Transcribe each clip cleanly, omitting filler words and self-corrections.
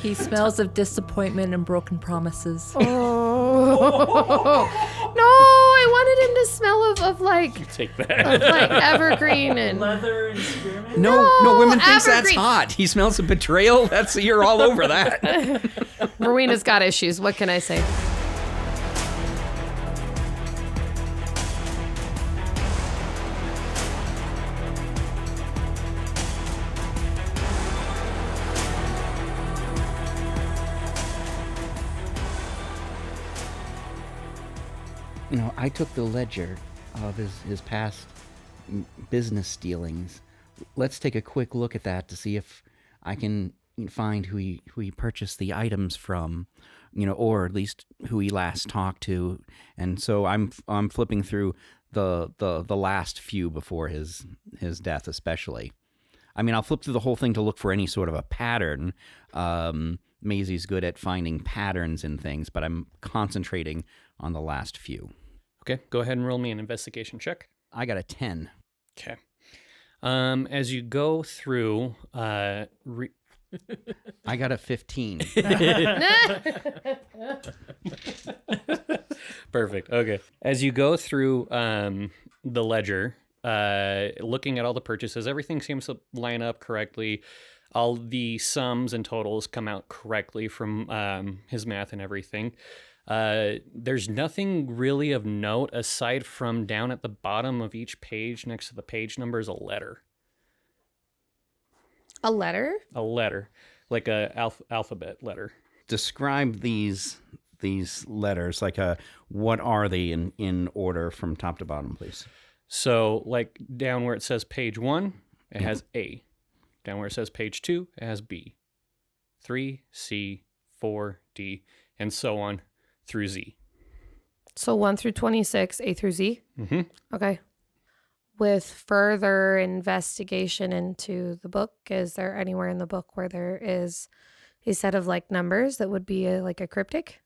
He smells of disappointment and broken promises. Oh. No, I wanted him to smell of like... You take that. Of like evergreen and... Leather and spearmint? No, women thinks that's evergreen. hot. He smells of betrayal. You're all over that. Rowena's got issues. What can I say? I took the ledger of his past business dealings. Let's take a quick look at that to see if I can find who he purchased the items from, or at least who he last talked to. And so I'm flipping through the last few before his death, especially. I mean, I'll flip through the whole thing to look for any sort of a pattern. Maisie's good at finding patterns in things, but I'm concentrating on the last few. Okay, go ahead and roll me an investigation check. I got a 10. Okay. As you go through, I got a 15. Perfect. Okay. As you go through the ledger, looking at all the purchases, everything seems to line up correctly. All the sums and totals come out correctly from his math and everything. There's nothing really of note aside from down at the bottom of each page next to the page number is a letter. A letter? A letter, like a alphabet letter. Describe these letters, what are they in order from top to bottom, please? So, like down where it says page 1, it has A. Down where it says page 2, it has B. 3, C, 4, D, and so on through Z. So 1 through 26, A through Z? Mm-hmm. Okay. With further investigation into the book, is there anywhere in the book where there is a set of numbers that would be like a cryptic?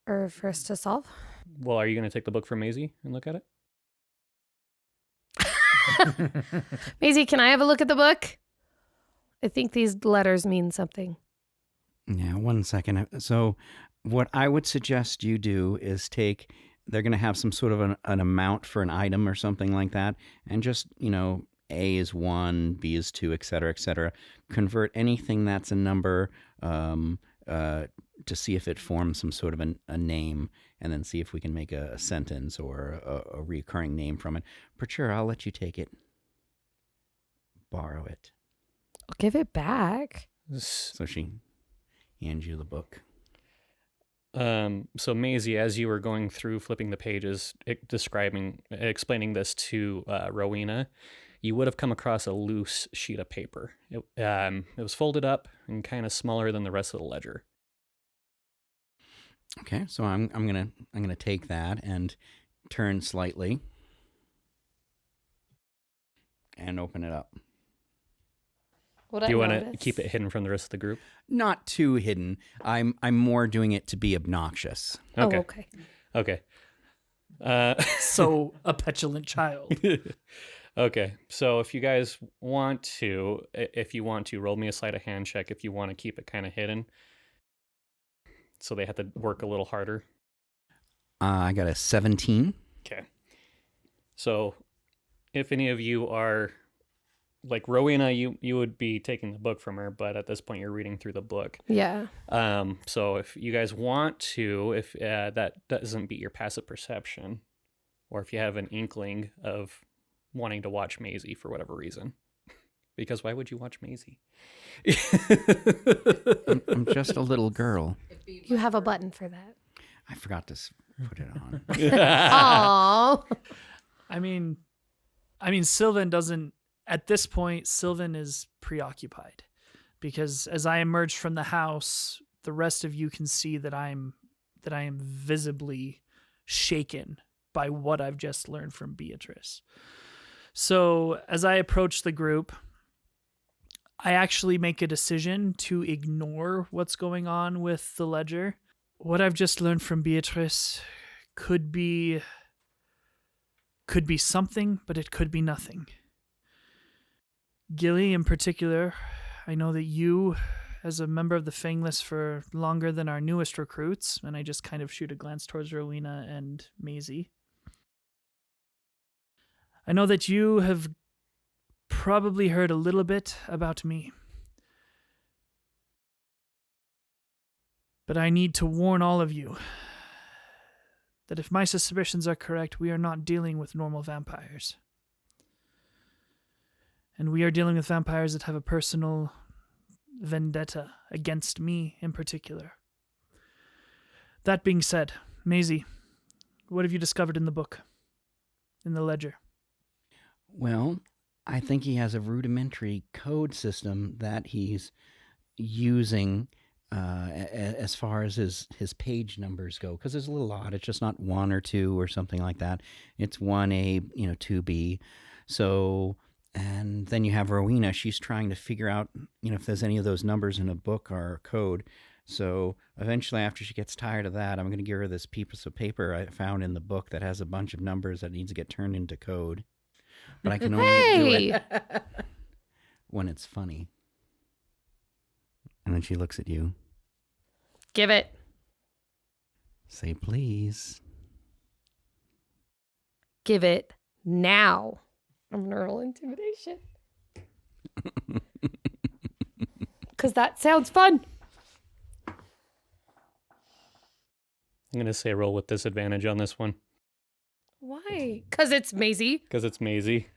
Or for us to solve? Well, are you going to take the book from Maisie and look at it? Maisie, can I have a look at the book? I think these letters mean something. Yeah, 1 second. So what I would suggest you do is they're going to have some sort of an amount for an item or something like that, and just, A is 1, B is 2, et cetera, convert anything that's a number to see if it forms some sort of a name, and then see if we can make a sentence or a recurring name from it. But sure, I'll let you take it. Borrow it. I'll give it back. So she hands you the book. So Maisie, as you were going through flipping the pages, explaining this to Rowena, you would have come across a loose sheet of paper. It was folded up and kind of smaller than the rest of the ledger. Okay, so I'm gonna take that and turn slightly and open it up. Do you want to keep it hidden from the rest of the group? Not too hidden. I'm more doing it to be obnoxious. Okay. Oh, okay. Okay. So a petulant child. Okay. So if you guys want to, roll me a sleight of hand check if you want to keep it kind of hidden. So they have to work a little harder. I got a 17. Okay. So if any of you are like Rowena, you would be taking the book from her, but at this point you're reading through the book. Yeah. So if you guys want to, if that doesn't beat your passive perception, or if you have an inkling of wanting to watch Maisie for whatever reason, because why would you watch Maisie? I'm just a little girl. You have a button for that. I forgot to put it on. Aww. I mean, Sylvan doesn't. At this point, Sylvan is preoccupied because as I emerge from the house, the rest of you can see that I am visibly shaken by what I've just learned from Beatrice. So as I approach the group, I actually make a decision to ignore what's going on with the ledger. What I've just learned from Beatrice could be something, but it could be nothing. Gilly, in particular, I know that you as a member of the Fangless for longer than our newest recruits, and I just kind of shoot a glance towards Rowena and Maisie. I know that you have probably heard a little bit about me. But I need to warn all of you that if my suspicions are correct, we are not dealing with normal vampires. And we are dealing with vampires that have a personal vendetta against me in particular. That being said, Maisie, what have you discovered in the book? In the ledger? Well, I think he has a rudimentary code system that he's using as far as his page numbers go, because it's a little odd. It's just not 1 or 2 or something like that. It's 1A, 2B. So, and then you have Rowena. She's trying to figure out, if there's any of those numbers in a book or a code. So eventually, after she gets tired of that, I'm going to give her this piece of paper I found in the book that has a bunch of numbers that needs to get turned into code. But I can only do it when it's funny. And then she looks at you. Give it. Say please. Give it now. I'm going to roll intimidation. Because that sounds fun. I'm going to say roll with disadvantage on this one. Why? Because it's Maisie. Because it's Maisie.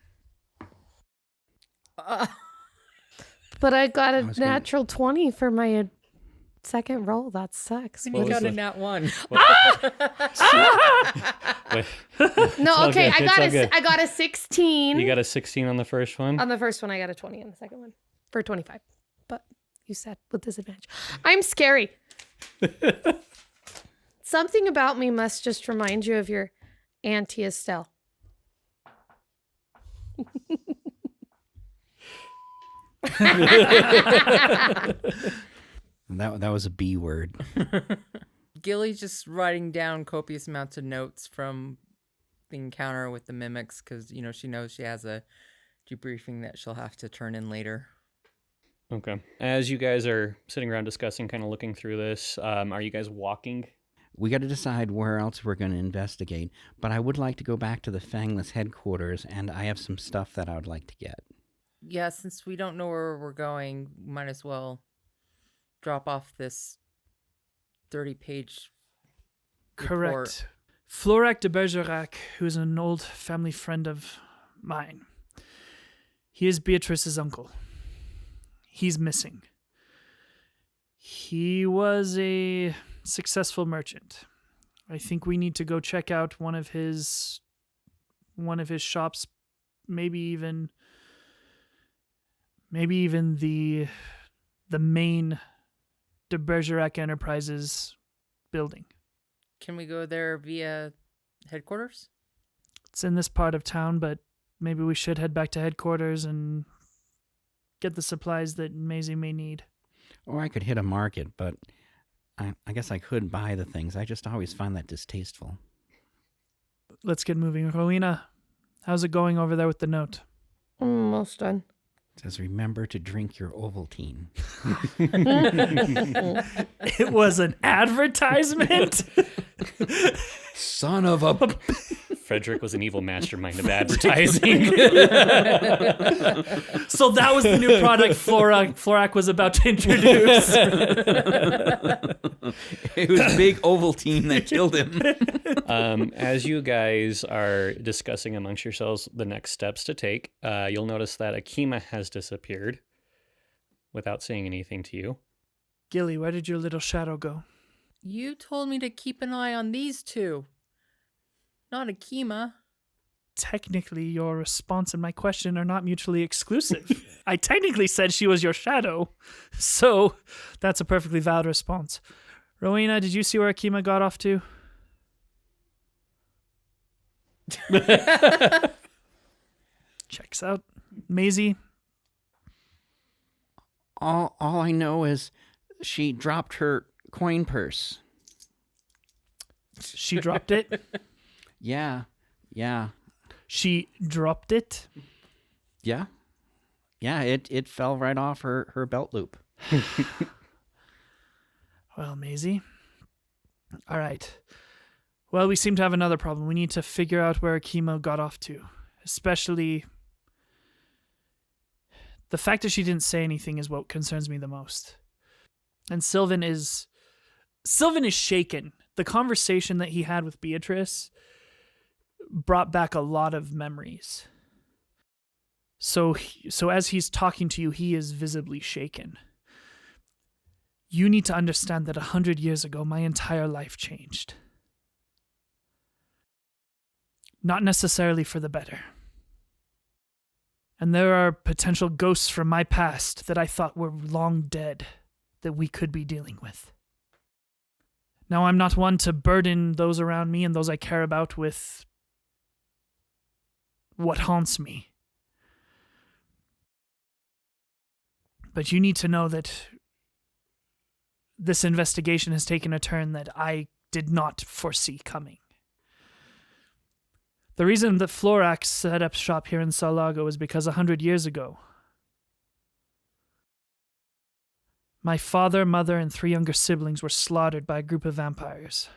But I got a natural 20 for my second roll. That sucks. You got a nat 1. No, all okay. good. I got a 16. You got a 16 on the first one? On the first one, I got a 20 on the second one for 25. But you said with disadvantage. I'm scary. Something about me must just remind you of your Auntie Estelle. That was a B word. Gilly's just writing down copious amounts of notes from the encounter with the mimics because, she knows she has a debriefing that she'll have to turn in later. Okay. As you guys are sitting around discussing, kind of looking through this, are you guys walking? We got to decide where else we're going to investigate, but I would like to go back to the Fangless headquarters, and I have some stuff that I would like to get. Yeah, since we don't know where we're going, might as well drop off this 30-page report. Correct. Florac de Bergerac, who is an old family friend of mine. He is Beatrice's uncle. He's missing. He was a successful merchant. I think we need to go check out one of his shops, maybe even the main de Bergerac Enterprises building. Can we go there via headquarters? It's in this part of town, but maybe we should head back to headquarters and get the supplies that Maisie may need. Or I could hit a market, but I guess I could buy the things. I just always find that distasteful. Let's get moving. Rowena, how's it going over there with the note? Almost done. It says, remember to drink your Ovaltine. It was an advertisement? Son of a... Frederick was an evil mastermind of advertising. So that was the new product Florac was about to introduce. It was big Ovaltine that killed him. As you guys are discussing amongst yourselves the next steps to take, you'll notice that Akima has disappeared without saying anything to you. Gilly, where did your little shadow go? You told me to keep an eye on these two. Not Akima. Technically, your response and my question are not mutually exclusive. I technically said she was your shadow, so that's a perfectly valid response. Rowena, did you see where Akima got off to? Checks out. Maisie? All I know is she dropped her coin purse. She dropped it? Yeah. She dropped it? Yeah, it fell right off her belt loop. Well, Maisie. All right. Well, we seem to have another problem. We need to figure out where Akima got off to. Especially the fact that she didn't say anything is what concerns me the most. And Sylvan is shaken. The conversation that he had with Beatrice brought back a lot of memories. So as he's talking to you, he is visibly shaken. You need to understand that 100 years ago, my entire life changed. Not necessarily for the better. And there are potential ghosts from my past that I thought were long dead that we could be dealing with. Now, I'm not one to burden those around me and those I care about with what haunts me. But you need to know that this investigation has taken a turn that I did not foresee coming. The reason that Florax set up shop here in Sal'Lago is because 100 years ago, my father, mother, and 3 younger siblings were slaughtered by a group of vampires,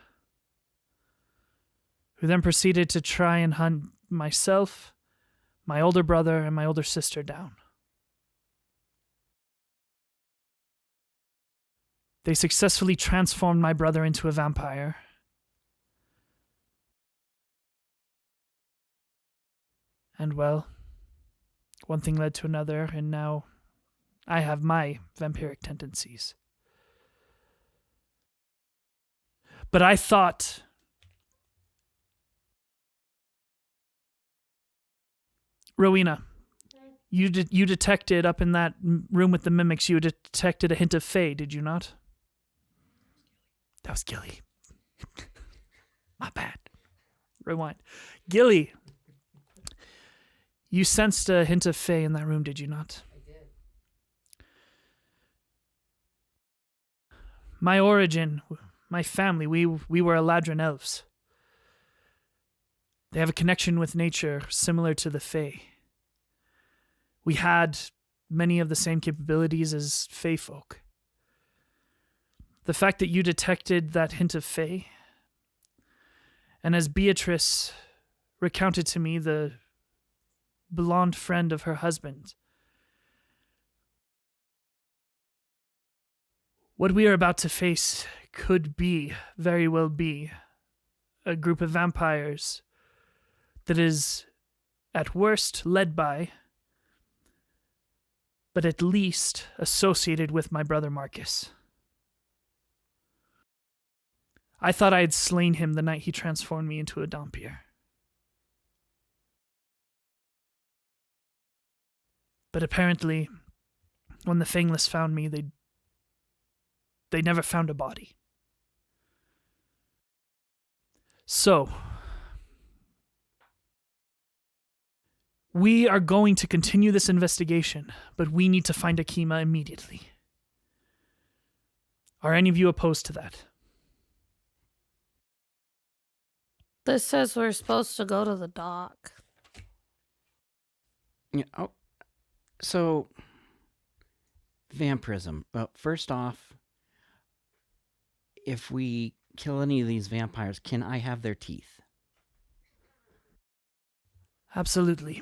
who then proceeded to try and hunt myself, my older brother, and my older sister down. They successfully transformed my brother into a vampire. And well, one thing led to another, and now I have my vampiric tendencies. But I thought Rowena, you detected up in that room with the mimics, you detected a hint of Fae, did you not? That was Gilly. My bad. Rewind. Gilly, you sensed a hint of Fae in that room, did you not? I did. My origin, my family, we were Eladrin elves. They have a connection with nature similar to the Fae. We had many of the same capabilities as Fae folk. The fact that you detected that hint of Fae, and as Beatrice recounted to me, the blonde friend of her husband, what we are about to face could be, very well be, a group of vampires that is, at worst, led by, but at least associated with my brother Marcus. I thought I had slain him the night he transformed me into a Dompier. But apparently, when the Fangless found me, they never found a body. So, we are going to continue this investigation, but we need to find Akima immediately. Are any of you opposed to that? This says we're supposed to go to the dock. Yeah. Oh, so vampirism. Well, first off, if we kill any of these vampires, can I have their teeth? Absolutely.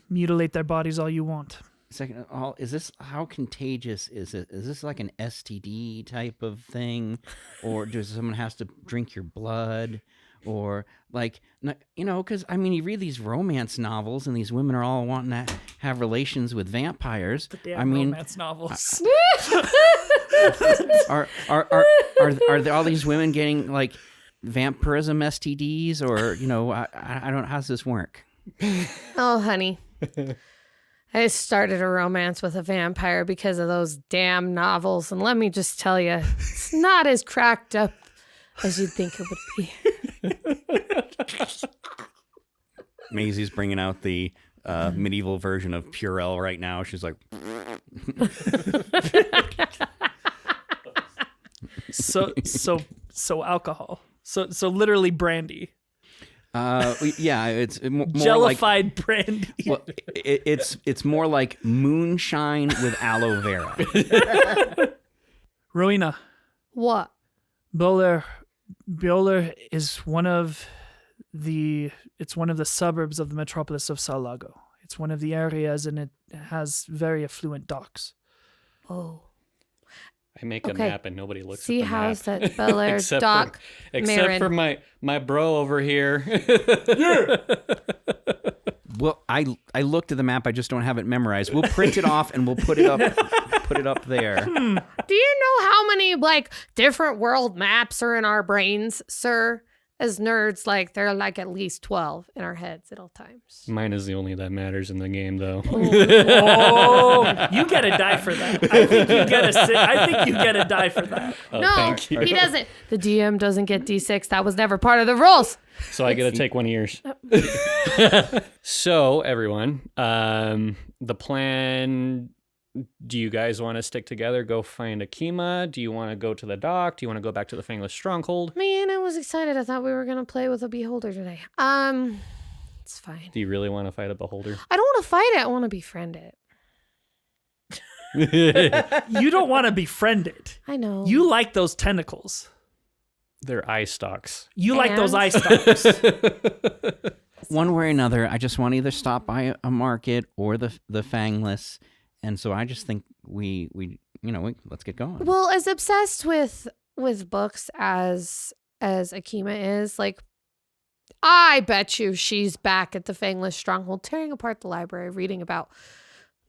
Mutilate their bodies all you want. Second of all, how contagious is it? Is this like an STD type of thing, or does someone has to drink your blood, or like, you know? Because I mean, you read these romance novels, and these women are all wanting to have relations with vampires. The damn I mean, romance novels. are there all these women getting like vampirism STDs, or you know, I don't. How's this work? Oh, honey. I started a romance with a vampire because of those damn novels, and let me just tell you, it's not as cracked up as you'd think it would be. Maisie's bringing out the medieval version of Purell right now. She's like, so alcohol. So literally brandy. yeah, it's more Jellified like brandy. Well, it's more like moonshine with aloe vera. Rowena, What? Bioler is one of the suburbs of the metropolis of Sal'Lago. It's one of the areas, and it has very affluent docks. Oh. I make a Okay. map and nobody looks See at the how's map. that Bel Air Except dock, Except for Marin. my bro over here. Well, I looked at the map. I just don't have it memorized. We'll print it off and we'll put it up there. Do you know how many like different world maps are in our brains, sir? As nerds, like there are like at least 12 in our heads at all times. Mine is the only that matters in the game, though. Oh, you get a die for that. I think you get a die for that. Oh, No, thank you. he doesn't. The DM doesn't get D6. That was never part of the rules. So I get to take one of yours. So, everyone, the plan, do you guys want to stick together, go find Akima? Do you want to go to the dock? Do you want to go back to the Fangless Stronghold? Man, I was excited. I thought we were going to play with a beholder today. It's fine. Do you really want to fight a beholder? I don't want to fight it. I want to befriend it. You don't want to befriend it. I know. You like those tentacles. They're eye stalks. You like those And? eye stalks. One way or another, I just want to either stop by a market or the Fangless, and so I just think we let's get going. Well, as obsessed with books as Akima is, like, I bet you she's back at the Fangless Stronghold, tearing apart the library, reading about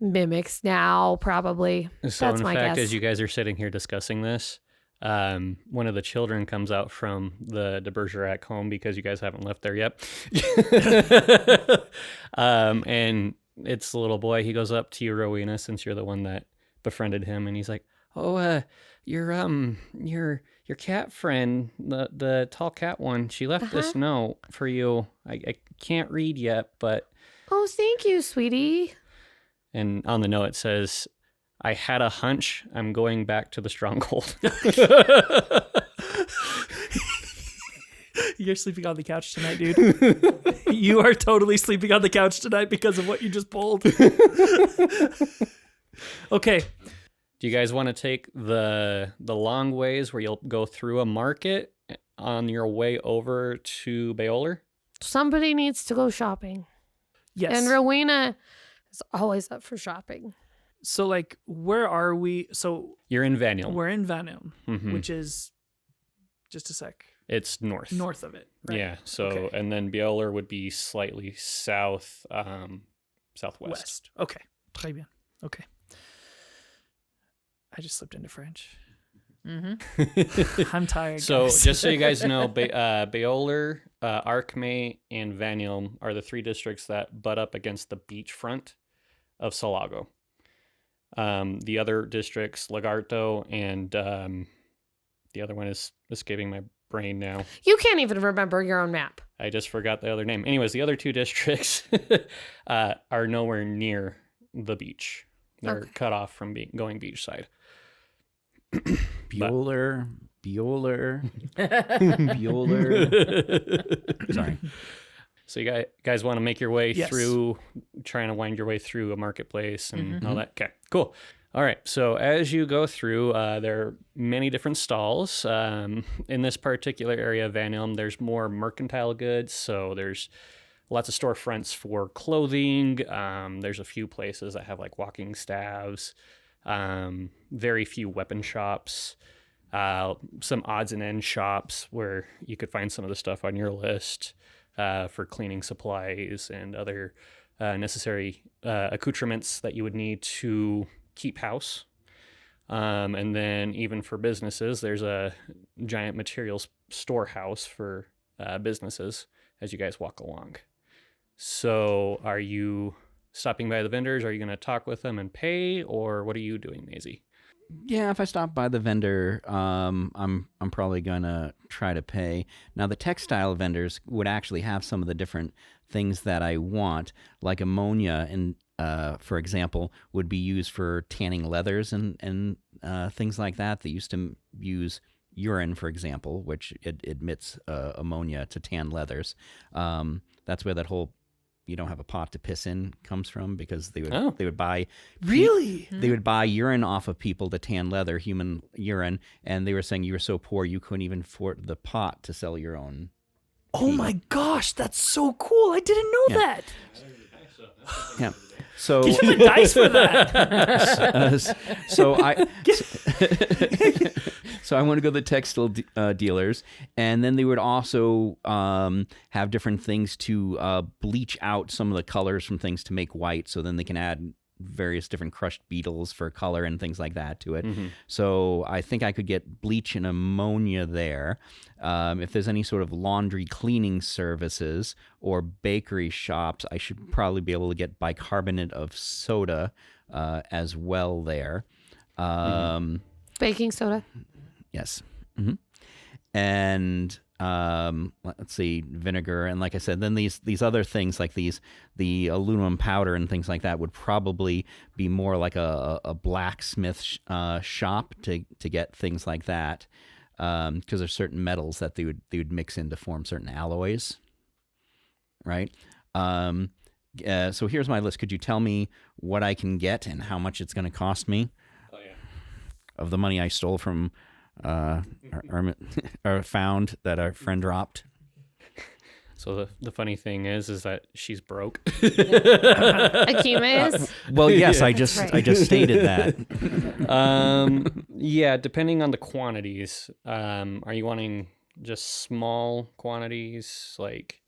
mimics now, probably. So, That's in my fact, guess. as you guys are sitting here discussing this, one of the children comes out from the de Bergerac home because you guys haven't left there yet. And it's the little boy. He goes up to you, Rowena, since you're the one that befriended him, and he's like, "Oh, your cat friend, the tall cat one, she left this note for you. I can't read yet, but..." Oh, thank you, sweetie. And on the note it says, "I had a hunch. I'm going back to the stronghold." You're sleeping on the couch tonight, dude. You are totally sleeping on the couch tonight because of what you just pulled. Okay. Do you guys want to take the long ways where you'll go through a market on your way over to Bayoler? Somebody needs to go shopping. Yes. And Rowena is always up for shopping. So, like, where are we? So, You're in Vaniel. we're in Vanum, Mhm. which is just a sec It's north. north of it. Right? Yeah. So, Okay. and then Bayoler would be slightly south, southwest. West. Okay. Très bien. Okay. I just slipped into French. Mm-hmm. I'm tired. So, guys. just so you guys know, Bayoler, Arkmay, and Vaniel are the three districts that butt up against the beachfront of Sal'Lago. The other districts, Lagarto, and the other one is escaping my brain now. You can't even remember your own map. I just forgot the other name. Anyways, the other two districts are nowhere near the beach. They're Okay. cut off from going beachside. Bueller. Sorry. So you guys want to make your way Yes. through, trying to wind your way through a marketplace and all that. Okay, cool. All right. So as you go through, there are many different stalls. In this particular area of Van Elm, there's more mercantile goods. So there's lots of storefronts for clothing. There's a few places that have like walking staves. Very few weapon shops. Some odds and ends shops where you could find some of the stuff on your list. For cleaning supplies and other necessary accoutrements that you would need to keep house. And then even for businesses, there's a giant materials storehouse for businesses as you guys walk along. So are you stopping by the vendors? Are you going to talk with them and pay? Or what are you doing, Maisie? Yeah, if I stop by the vendor, I'm probably gonna try to pay. Now, the textile vendors would actually have some of the different things that I want, like ammonia, and for example, would be used for tanning leathers and things like that. They used to use urine, for example, which it emits ammonia to tan leathers. That's where that whole you don't have a pot to piss in comes from, because they Oh. would buy Really? they would buy urine off of people to tan leather, human urine, and they were saying you were so poor you couldn't even afford the pot to sell your own. Oh my gosh, that's so cool. I didn't know Yeah. that. Yeah. So Give him a dice for that. so I so I want to go to the textile dealers, and then they would also have different things to bleach out some of the colors from things to make white, so then they can add various different crushed beetles for color and things like that to it. So I think I could get bleach and ammonia there. If there's any sort of laundry cleaning services or bakery shops, I should probably be able to get bicarbonate of soda as well there. Baking soda. Yes. And let's see, vinegar, and like I said, then these other things like the aluminum powder and things like that would probably be more like a blacksmith shop to get things like that, because there's certain metals that they would mix in to form certain alloys, right? So here's my list. Could you tell me what I can get and how much it's going to cost me? Oh yeah. Of the money I stole from or found that our friend dropped. So the funny thing is that she's broke. Akima is. Well, yes, I just stated that. Yeah, depending on the quantities. Are you wanting just small quantities, like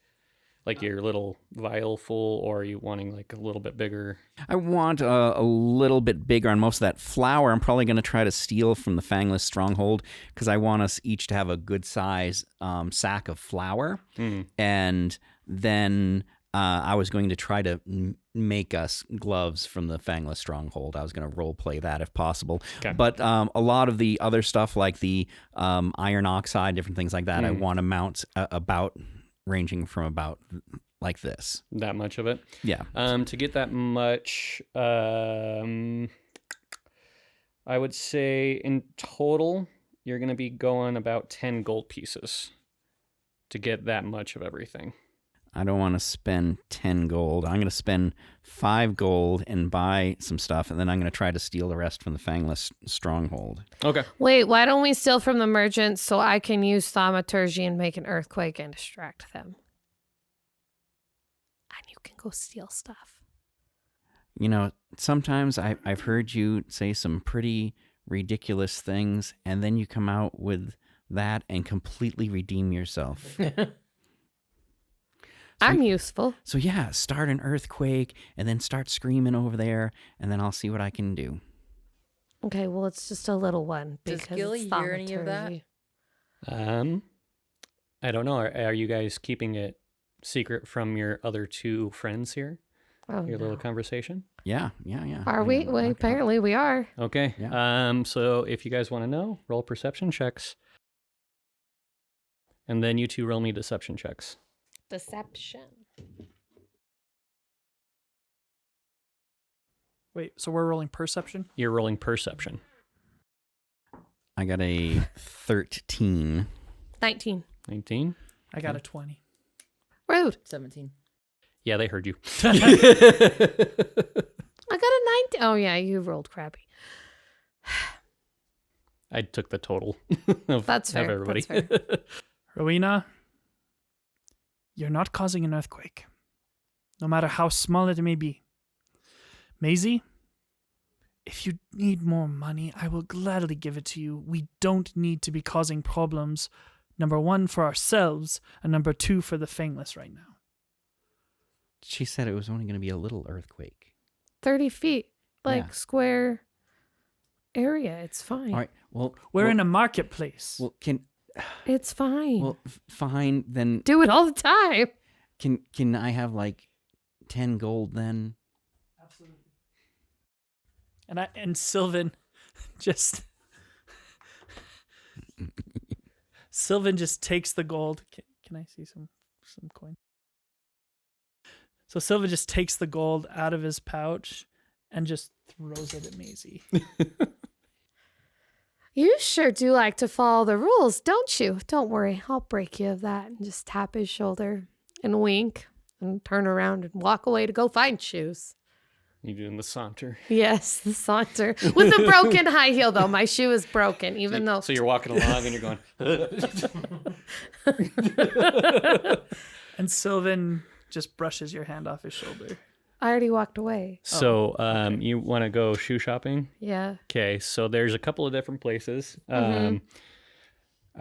your little vial full, or are you wanting like a little bit bigger? I want a little bit bigger on most of that flour. I'm probably going to try to steal from the Fangless Stronghold, because I want us each to have a good size sack of flour. And then I was going to try to make us gloves from the Fangless Stronghold. I was going to role play that if possible. Okay. But a lot of the other stuff like the iron oxide, different things like that, I want amounts about ranging from about like this. That much of it? Yeah. To get that much, I would say in total, you're going to be going about 10 gold pieces to get that much of everything. I don't want to spend 10 gold. I'm going to spend 5 gold and buy some stuff, and then I'm going to try to steal the rest from the Fangless Stronghold. Okay. Wait, why don't we steal from the merchants so I can use thaumaturgy and make an earthquake and distract them? And you can go steal stuff. You know, sometimes I've heard you say some pretty ridiculous things, and then you come out with that and completely redeem yourself. I'm useful. So yeah, start an earthquake, and then start screaming over there, and then I'll see what I can do. Okay, well, it's just a little one. Does Because Gilly it's hear any of that? thaumaturgy. I don't know. Are you guys keeping it secret from your other two friends here? Oh, Your no. little conversation? Are Yeah. we? Yeah, Well, okay. apparently we are. Okay. Yeah. So if you guys want to know, roll perception checks. And then you two roll me deception checks. Deception. Wait, so we're rolling perception? You're rolling perception. I got a 13. 19. 19? I got a 20. Rude. 17. Yeah, they heard you. I got a 19. Oh, yeah, you rolled crappy. I took the total of, That's fair. of everybody. That's fair. Rowena, you're not causing an earthquake, no matter how small it may be. Maisie, if you need more money, I will gladly give it to you. We don't need to be causing problems, number 1, for ourselves, and number 2, for the Fangless right now. She said it was only going to be a little earthquake. 30 feet, like Yeah. square area. It's fine. All right. Well, We're in a marketplace. Well, It's fine. well, fine then. Do it all the time. Can I have like 10 gold then? Absolutely. And Sylvan just Sylvan just takes the gold. Can I see some coin? So Sylvan just takes the gold out of his pouch and just throws it at Maisie. You sure do like to follow the rules, don't you? Don't worry. I'll break you of that and just tap his shoulder and wink and turn around and walk away to go find shoes. You doing the saunter. Yes, the saunter. With a broken high heel, though. My shoe is broken, even though... So you're walking along and you're going... And Sylvan just brushes your hand off his shoulder. I already walked away. So you want to go shoe shopping? Yeah. Okay, so there's a couple of different places. Are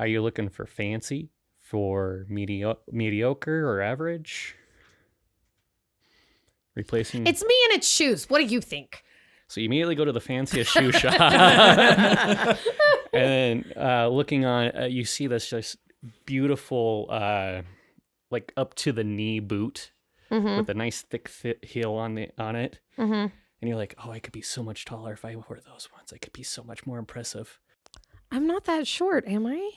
you looking for fancy, for mediocre, or average? Replacing... It's me and it's shoes. What do you think? So you immediately go to the fanciest shoe shop. And looking on, you see this just beautiful, like up to the knee boot with a nice thick heel on it. And you're like, oh, I could be so much taller if I wore those ones. I could be so much more impressive. I'm not that short, am I?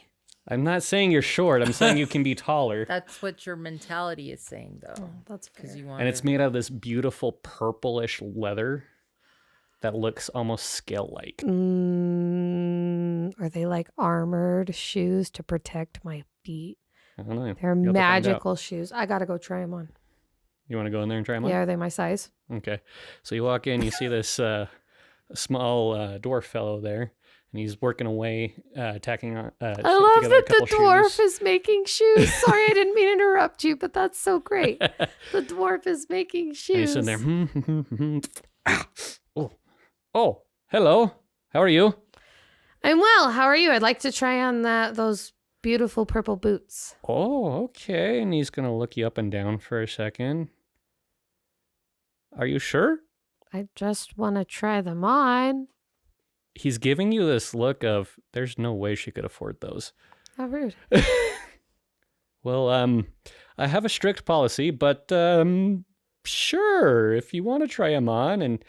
I'm not saying you're short. I'm saying you can be taller. That's what your mentality is saying, though. Oh, that's fair. Because you want And it's made out of this beautiful purplish leather that looks almost scale-like. Are they like armored shoes to protect my feet? I don't know. They're You'll have to find out. magical shoes. I gotta go try them on. You want to go in there and try them on? Yeah, are they my size? Okay. So you walk in, you see this small dwarf fellow there, and he's working away, tacking on. I love that the dwarf shoes. is making shoes. Sorry, I didn't mean to interrupt you, but that's so great. The dwarf is making And shoes. he's sitting there. Oh, hello. How are you? I'm well. How are you? I'd like to try on those beautiful purple boots. Oh, okay. And he's gonna look you up and down for a second. Are you sure? I just want to try them on. He's giving you this look of, there's no way she could afford those. How rude. Well, I have a strict policy, but sure, if you want to try them on. And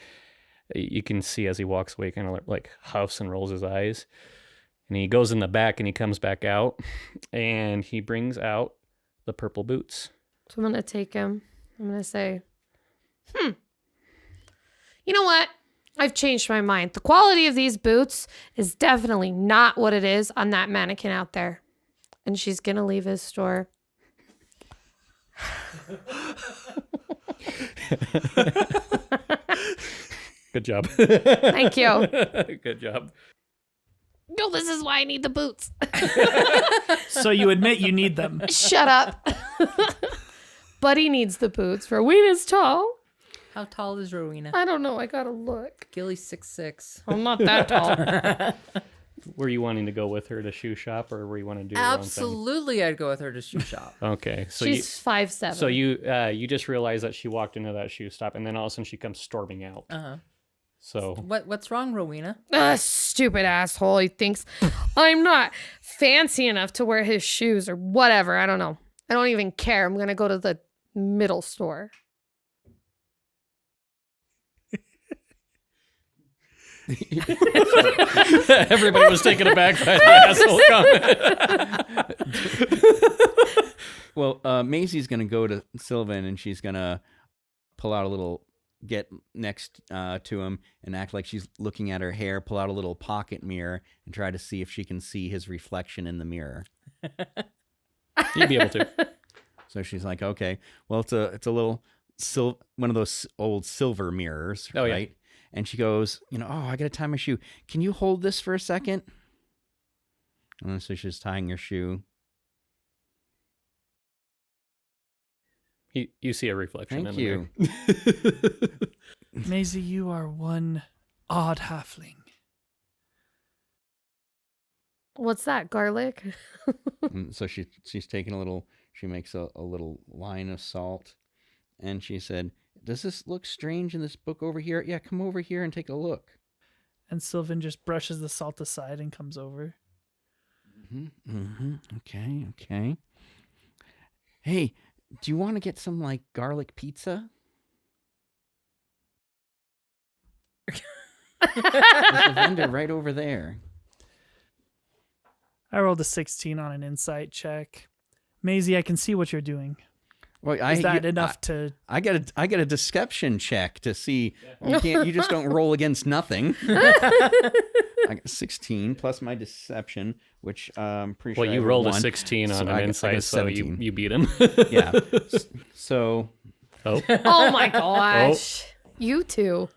you can see as he walks away, kind of like huffs and rolls his eyes. And he goes in the back and he comes back out and he brings out the purple boots. So I'm going to take him. I'm going to say, you know what? I've changed my mind. The quality of these boots is definitely not what it is on that mannequin out there. And she's going to leave his store. Good job. Thank you. Good job. No, this is why I need the boots. So you admit you need them. Shut up. Buddy needs the boots. Rowena's tall. How tall is Rowena? I don't know. I gotta look. Gilly's 6'6". I'm not that tall. Were you wanting to go with her to shoe shop, or were you want to do your own thing? Absolutely, I'd go with her to shoe shop. Okay, so She's 5'7". So you just realized that she walked into that shoe stop, and then all of a sudden she comes storming out. Uh-huh. So What's wrong, Rowena? Stupid asshole. He thinks I'm not fancy enough to wear his shoes or whatever. I don't know. I don't even care. I'm gonna go to the middle store. everybody was taken aback by the asshole comment. Well, Maisie's gonna go to Sylvan and she's gonna pull out a little, get next to him and act like she's looking at her hair, pull out a little pocket mirror and try to see if she can see his reflection in the mirror. You'd be able to. So she's like, okay, well, it's a little one of those old silver mirrors, Oh, yeah. right? And she goes, oh, I gotta tie my shoe. Can you hold this for a second? And so she's tying her shoe. You see a reflection Thank in the you. mirror. Maisie, you are one odd halfling. What's that? Garlic? And so she's taking she makes a little line of salt. And she said, does this look strange in this book over here? Yeah, come over here and take a look. And Sylvan just brushes the salt aside and comes over. Okay. Hey, do you want to get some, garlic pizza? There's a vendor right over there. I rolled a 16 on an insight check. Maisie, I can see what you're doing. Well, Is that enough to... I get a deception check to see. You just don't roll against nothing. I got 16 plus my deception, which I'm pretty Well, sure you I rolled a won. 16 on So an I got insight, so 17. you beat him. Yeah. So Oh, Oh my gosh. You two.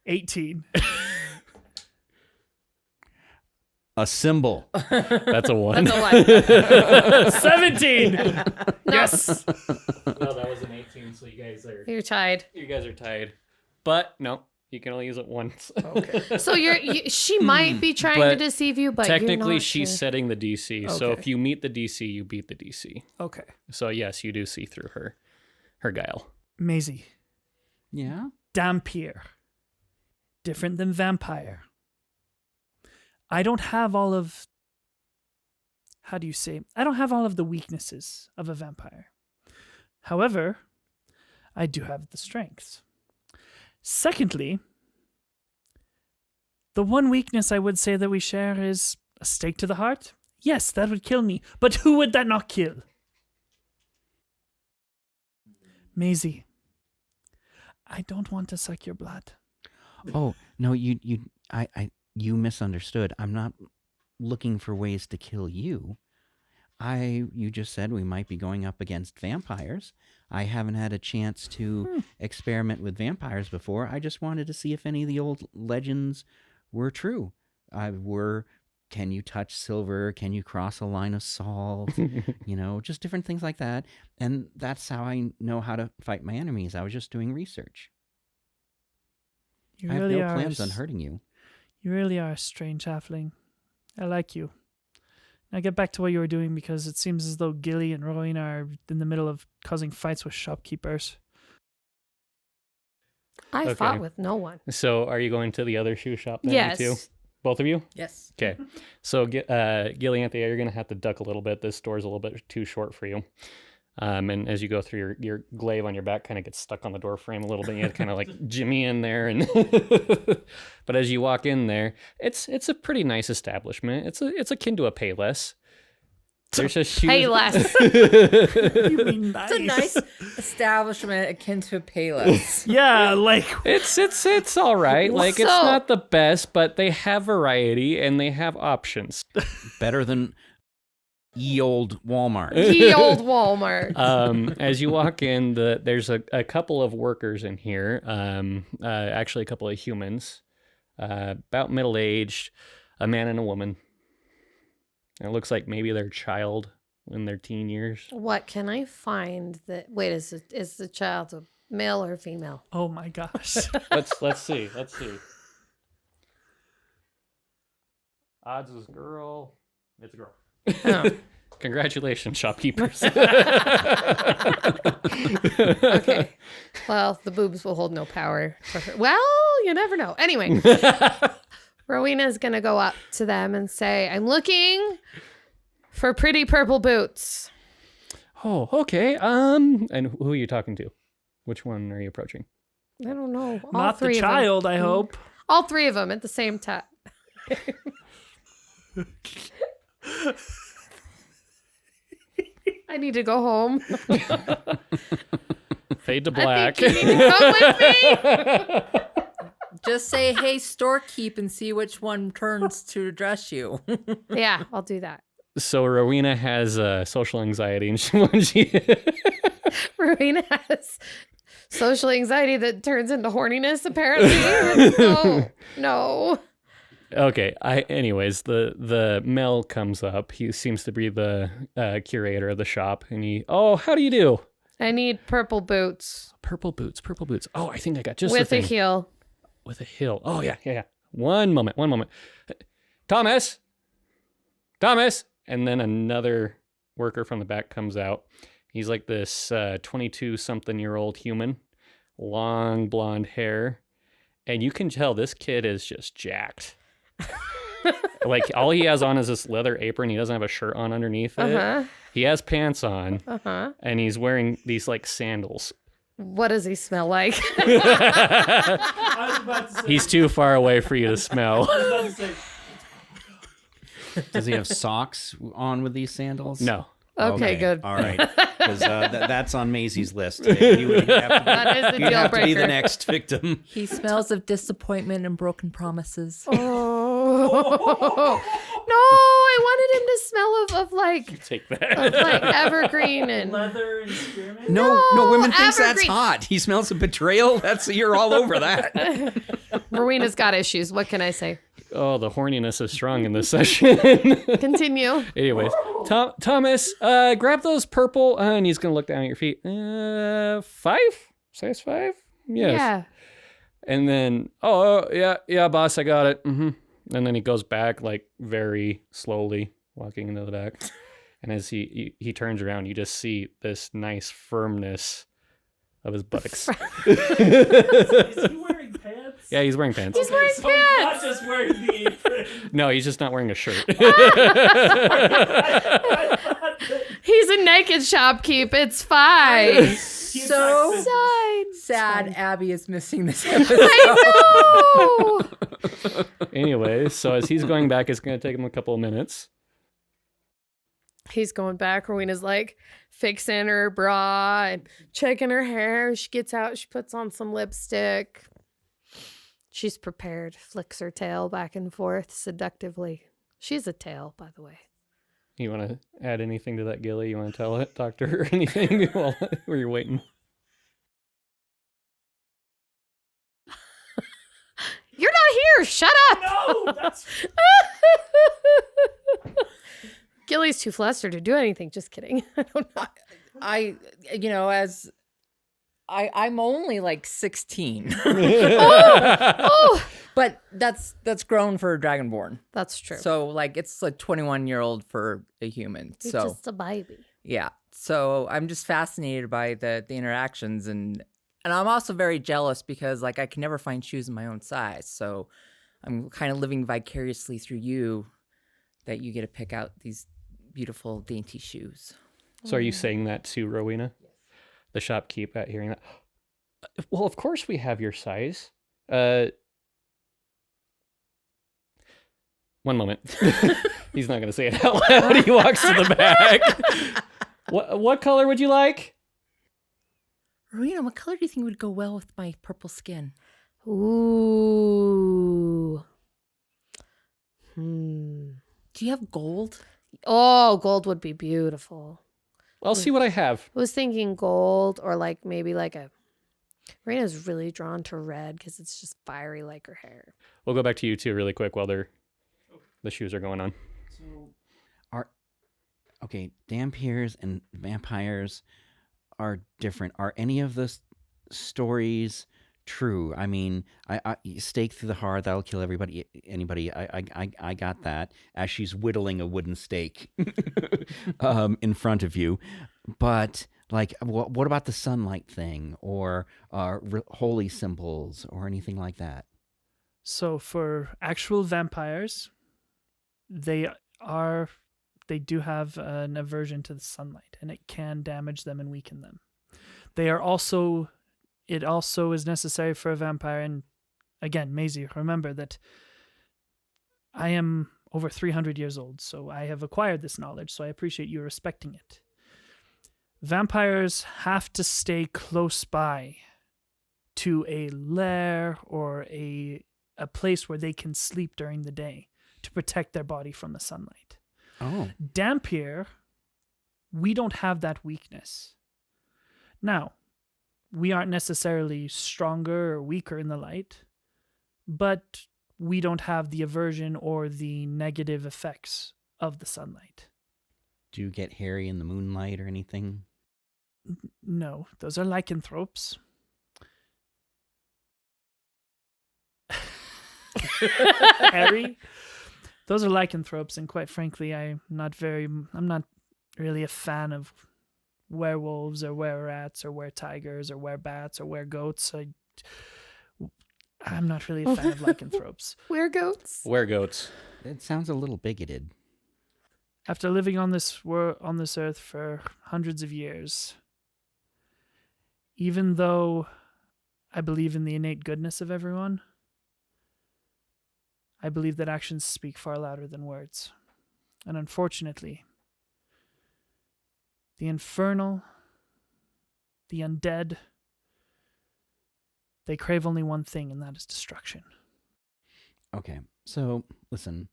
18. a symbol. that's a 1. That's a 17. Yes. No, that was an 18, so you guys are You're tied. tied. But no, you can only use it once. So she might be trying to But deceive you, but Technically, you're not she's sure. setting the DC. So Okay. if you meet the DC, you beat the DC. Okay. So yes, you do see through her guile. Maisie. Yeah. Dampier. Different than vampire. I don't have all of... How do you say? I don't have all of the weaknesses of a vampire. However, I do have the strengths. Secondly, the one weakness I would say that we share is a stake to the heart. Yes, that would kill me. But who would that not kill? Maisie, I don't want to suck your blood. Oh no, you misunderstood. I'm not looking for ways to kill you. You just said we might be going up against vampires. I haven't had a chance to experiment with vampires before. I just wanted to see if any of the old legends were true. Can you touch silver? Can you cross a line of salt? Just different things like that. And that's how I know how to fight my enemies. I was just doing research. You I have really no are plans on hurting you. You really are a strange halfling. I like you. Now get back to what you were doing, because it seems as though Gilly and Rowena are in the middle of causing fights with shopkeepers. I Okay. fought with no one. So are you going to the other shoe shop then, Yes. you two? Both of you? Yes. Okay. So Gilly, Anthea, you're going to have to duck a little bit. This door's a little bit too short for you. And as you go through, your glaive on your back kind of gets stuck on the door frame a little bit. You have to kind of like jimmy in there, and but as you walk in there, it's a pretty nice establishment. It's akin to a Payless. There's a shoe. Payless. You mean nice? It's a nice establishment akin to a Payless. Yeah, like It's all right. Like it's So- not the best, but they have variety and they have options. Better than ye old Walmart. The old Walmart. As you walk in, there's a couple of workers in here. Actually, a couple of humans, about middle aged, a man and a woman. And it looks like maybe their child in their teen years. What can I find that? Wait, is the child a male or female? oh my gosh. Let's see. Odds is girl. It's a girl. Oh. Congratulations, shopkeepers. Okay. Well, the boobs will hold no power for her. Well, you never know. Anyway, Rowena's going to go up to them and say, I'm looking for pretty purple boots. Oh, okay. And who are you talking to? Which one are you approaching? I don't know. All Not three the of them. child, I hope. All three of them at the same time. I need to go home. Fade to I black. think you need to come with me. Just say, hey, storekeep, and see which one turns to address you. Yeah, I'll do that. So Rowena has social anxiety, and she Rowena has social anxiety that turns into horniness, apparently. No. Okay. Anyways, the Mel comes up. He seems to be the curator of the shop, and how do you do? I need purple boots Purple boots. Oh, I think I got just with the a thing. heel. With a hill. Oh yeah. One moment. Thomas. And then another worker from the back comes out. He's like this 22-something-year-old human, long blonde hair, and you can tell this kid is just jacked. Like all he has on is this leather apron. He doesn't have a shirt on underneath it. Uh-huh. He has pants on, Uh-huh. and he's wearing these like sandals. What does he smell like? I was about to say, He's too far away for you to smell. Does he have socks on with these sandals? No. Okay, good. All right. Because that's on Maisie's list. He would have to be, That is a he'd deal have to be the breaker. next victim. He smells of disappointment and broken promises. Oh. No, I wanted him to smell of like Take of that. like evergreen and Leather and spearmint. No, women thinks that's evergreen. hot. He smells of betrayal. You're all over that. Rowena's got issues. What can I say? Oh, the horniness is strong in this session. Continue. Anyways, Thomas, grab those purple, and he's gonna look down at your feet. 5? Size 5? Yes. Yeah. And then, yeah, boss, I got it. Mm-hmm. And then he goes back, like, very slowly, walking into the back. And as he turns around, you just see this nice firmness of his buttocks. Is he wearing pants? Yeah, he's wearing pants. He's wearing So pants. He's not just wearing the apron. No, he's just not wearing a shirt. He's a naked shopkeep. It's fine. So Fine. sad Abby is missing this episode. I know. Anyway, so as he's going back, it's going to take him a couple of minutes. He's going back. Rowena's like fixing her bra and checking her hair. She gets out. She puts on some lipstick. She's prepared. Flicks her tail back and forth seductively. She's a tail, by the way. You want to add anything to that, Gilly? You want to talk to her or anything while you're waiting? You're not here. Shut up. No, that's Gilly's too flustered to do anything. Just kidding. I don't know. As I'm only like 16. Oh, But that's grown for a dragonborn. that's true. So like it's like 21-year-old for a human. He's So just a baby. yeah. So I'm just fascinated by the interactions and I'm also very jealous because like I can never find shoes in my own size. So I'm kind of living vicariously through you that you get to pick out these beautiful dainty shoes. So are you saying that to Rowena? Yes. The shopkeep at hearing that? Well, of course we have your size. One moment. He's not going to say it out loud. He walks to the back. What color would you like? Rowena, what color do you think would go well with my purple skin? Ooh. Do you have gold? Oh, gold would be beautiful. I'll see what I have. I was thinking gold or like maybe like a. Reina's really drawn to red because it's just fiery like her hair. We'll go back to you two really quick while the shoes are going on. Okay, Dampiers and vampires are different. Are any of the stories true? I mean, I stake through the heart, that'll kill anybody. I got that. As she's whittling a wooden stake in front of you. But like, what about the sunlight thing or holy symbols or anything like that? So for actual vampires, they do have an aversion to the sunlight, and it can damage them and weaken them. It also is necessary for a vampire, and again, Maisie, remember that I am over 300 years old, so I have acquired this knowledge, so I appreciate you respecting it. Vampires have to stay close by to a lair or a place where they can sleep during the day to protect their body from the sunlight. Oh. Dampier, we don't have that weakness. Now, we aren't necessarily stronger or weaker in the light, but we don't have the aversion or the negative effects of the sunlight. Do you get hairy in the moonlight or anything? No, those are lycanthropes. Harry? Those are lycanthropes, and quite frankly, I'm not really a fan of werewolves or were-rats or were-tigers or were-bats or were-goats. I'm not really a fan of lycanthropes. Weregoats. Weregoats. It sounds a little bigoted. After living on this earth for hundreds of years, even though I believe in the innate goodness of everyone, I believe that actions speak far louder than words. And unfortunately, the infernal, the undead, they crave only one thing, and that is destruction. Okay. So, listen.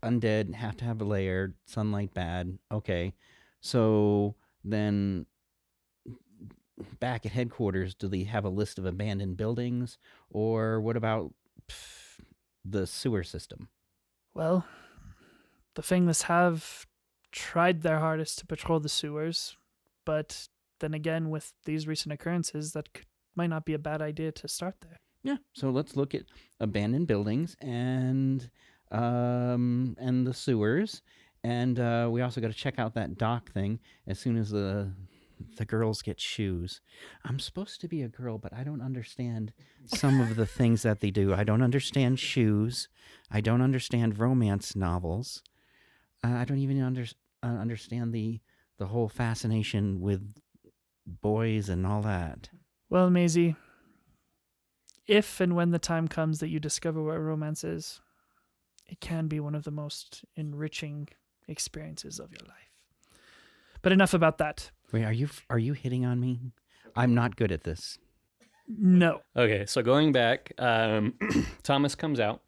Undead have to have a lair, sunlight bad. Okay. So then back at headquarters, do they have a list of abandoned buildings? Or what about the sewer system? Well, the Fingless have tried their hardest to patrol the sewers, but then again, with these recent occurrences, might not be a bad idea to start there. Yeah, so let's look at abandoned buildings and the sewers, and we also got to check out that dock thing as soon as the girls get shoes. I'm supposed to be a girl, but I don't understand some of the things that they do. I don't understand shoes. I don't understand romance novels. I don't even understand the whole fascination with boys and all that. Well, Maisie, if and when the time comes that you discover what romance is, it can be one of the most enriching experiences of your life. But enough about that. Wait, are you hitting on me? I'm not good at this. No. Okay, so going back, Thomas comes out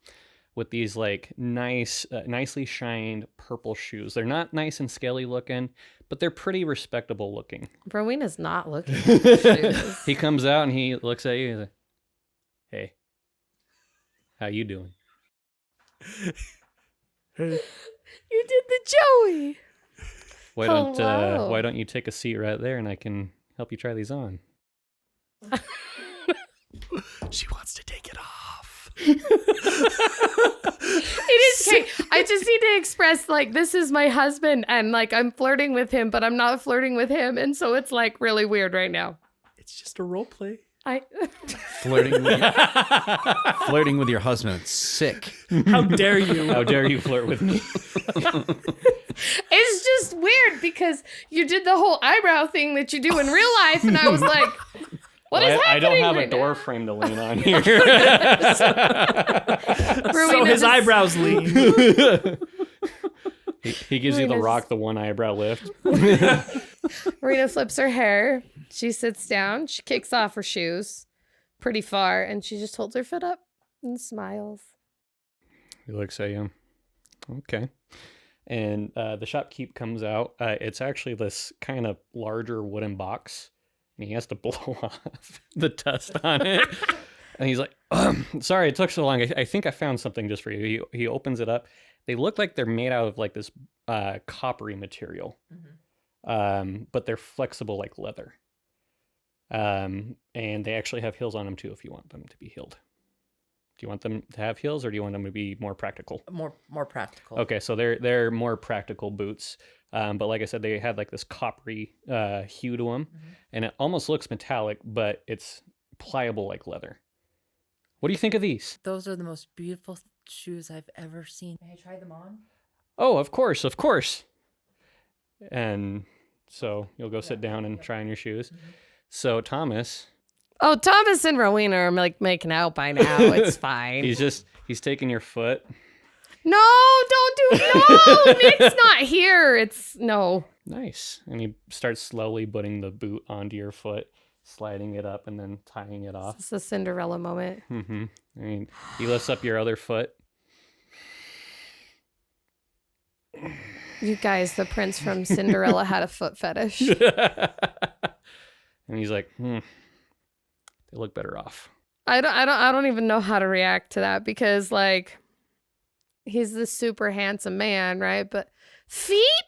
with these like nicely shined purple shoes. They're not nice and scaly looking, but they're pretty respectable looking. Rowena's not looking at the shoes. He comes out and he looks at you. He's like, "Hey, how you doing?" Hey. You did the Joey. Why don't you take a seat right there and I can help you try these on? She wants to take it off. It is okay. I just need to express like this is my husband and like I'm flirting with him, but I'm not flirting with him, and so it's like really weird right now. It's just a role play. Flirting with your husband. It's sick. How dare you? How dare you flirt with me? It's just weird because you did the whole eyebrow thing that you do in real life, and I was like, "What is happening?" I don't have right a door now? frame to lean on here. So his eyebrows lean. He gives you the Marina's- rock, the one eyebrow lift. Marina flips her hair. She sits down. She kicks off her shoes pretty far, and she just holds her foot up and smiles. He looks at you. Okay. And the shopkeep comes out. It's actually this kind of larger wooden box. And he has to blow off the dust on it. And he's like, sorry, it took so long. I think I found something just for you. He opens it up. They look like they're made out of like this coppery material. Mm-hmm. But they're flexible like leather. And they actually have heels on them too if you want them to be heeled. Do you want them to have heels or do you want them to be more practical? More practical. Okay, so they're more practical boots. But like I said, they had like this coppery hue to them, and it almost looks metallic, but it's pliable like leather. What do you think of these? Those are the most beautiful shoes I've ever seen. May I try them on? Oh, of course, of course. And so you'll go sit down and try on your shoes. Mm-hmm. So Thomas. Oh, Thomas and Rowena are like making out by now. It's fine. He's taking your foot. No, don't do no. Nick's not here. It's no. Nice. And he starts slowly putting the boot onto your foot, sliding it up and then tying it off. It's a Cinderella moment. Mm-hmm. I mean, he lifts up your other foot. You guys, the prince from Cinderella had a foot fetish. And he's like, they look better off. I don't even know how to react to that because like he's this super handsome man, right? But feet.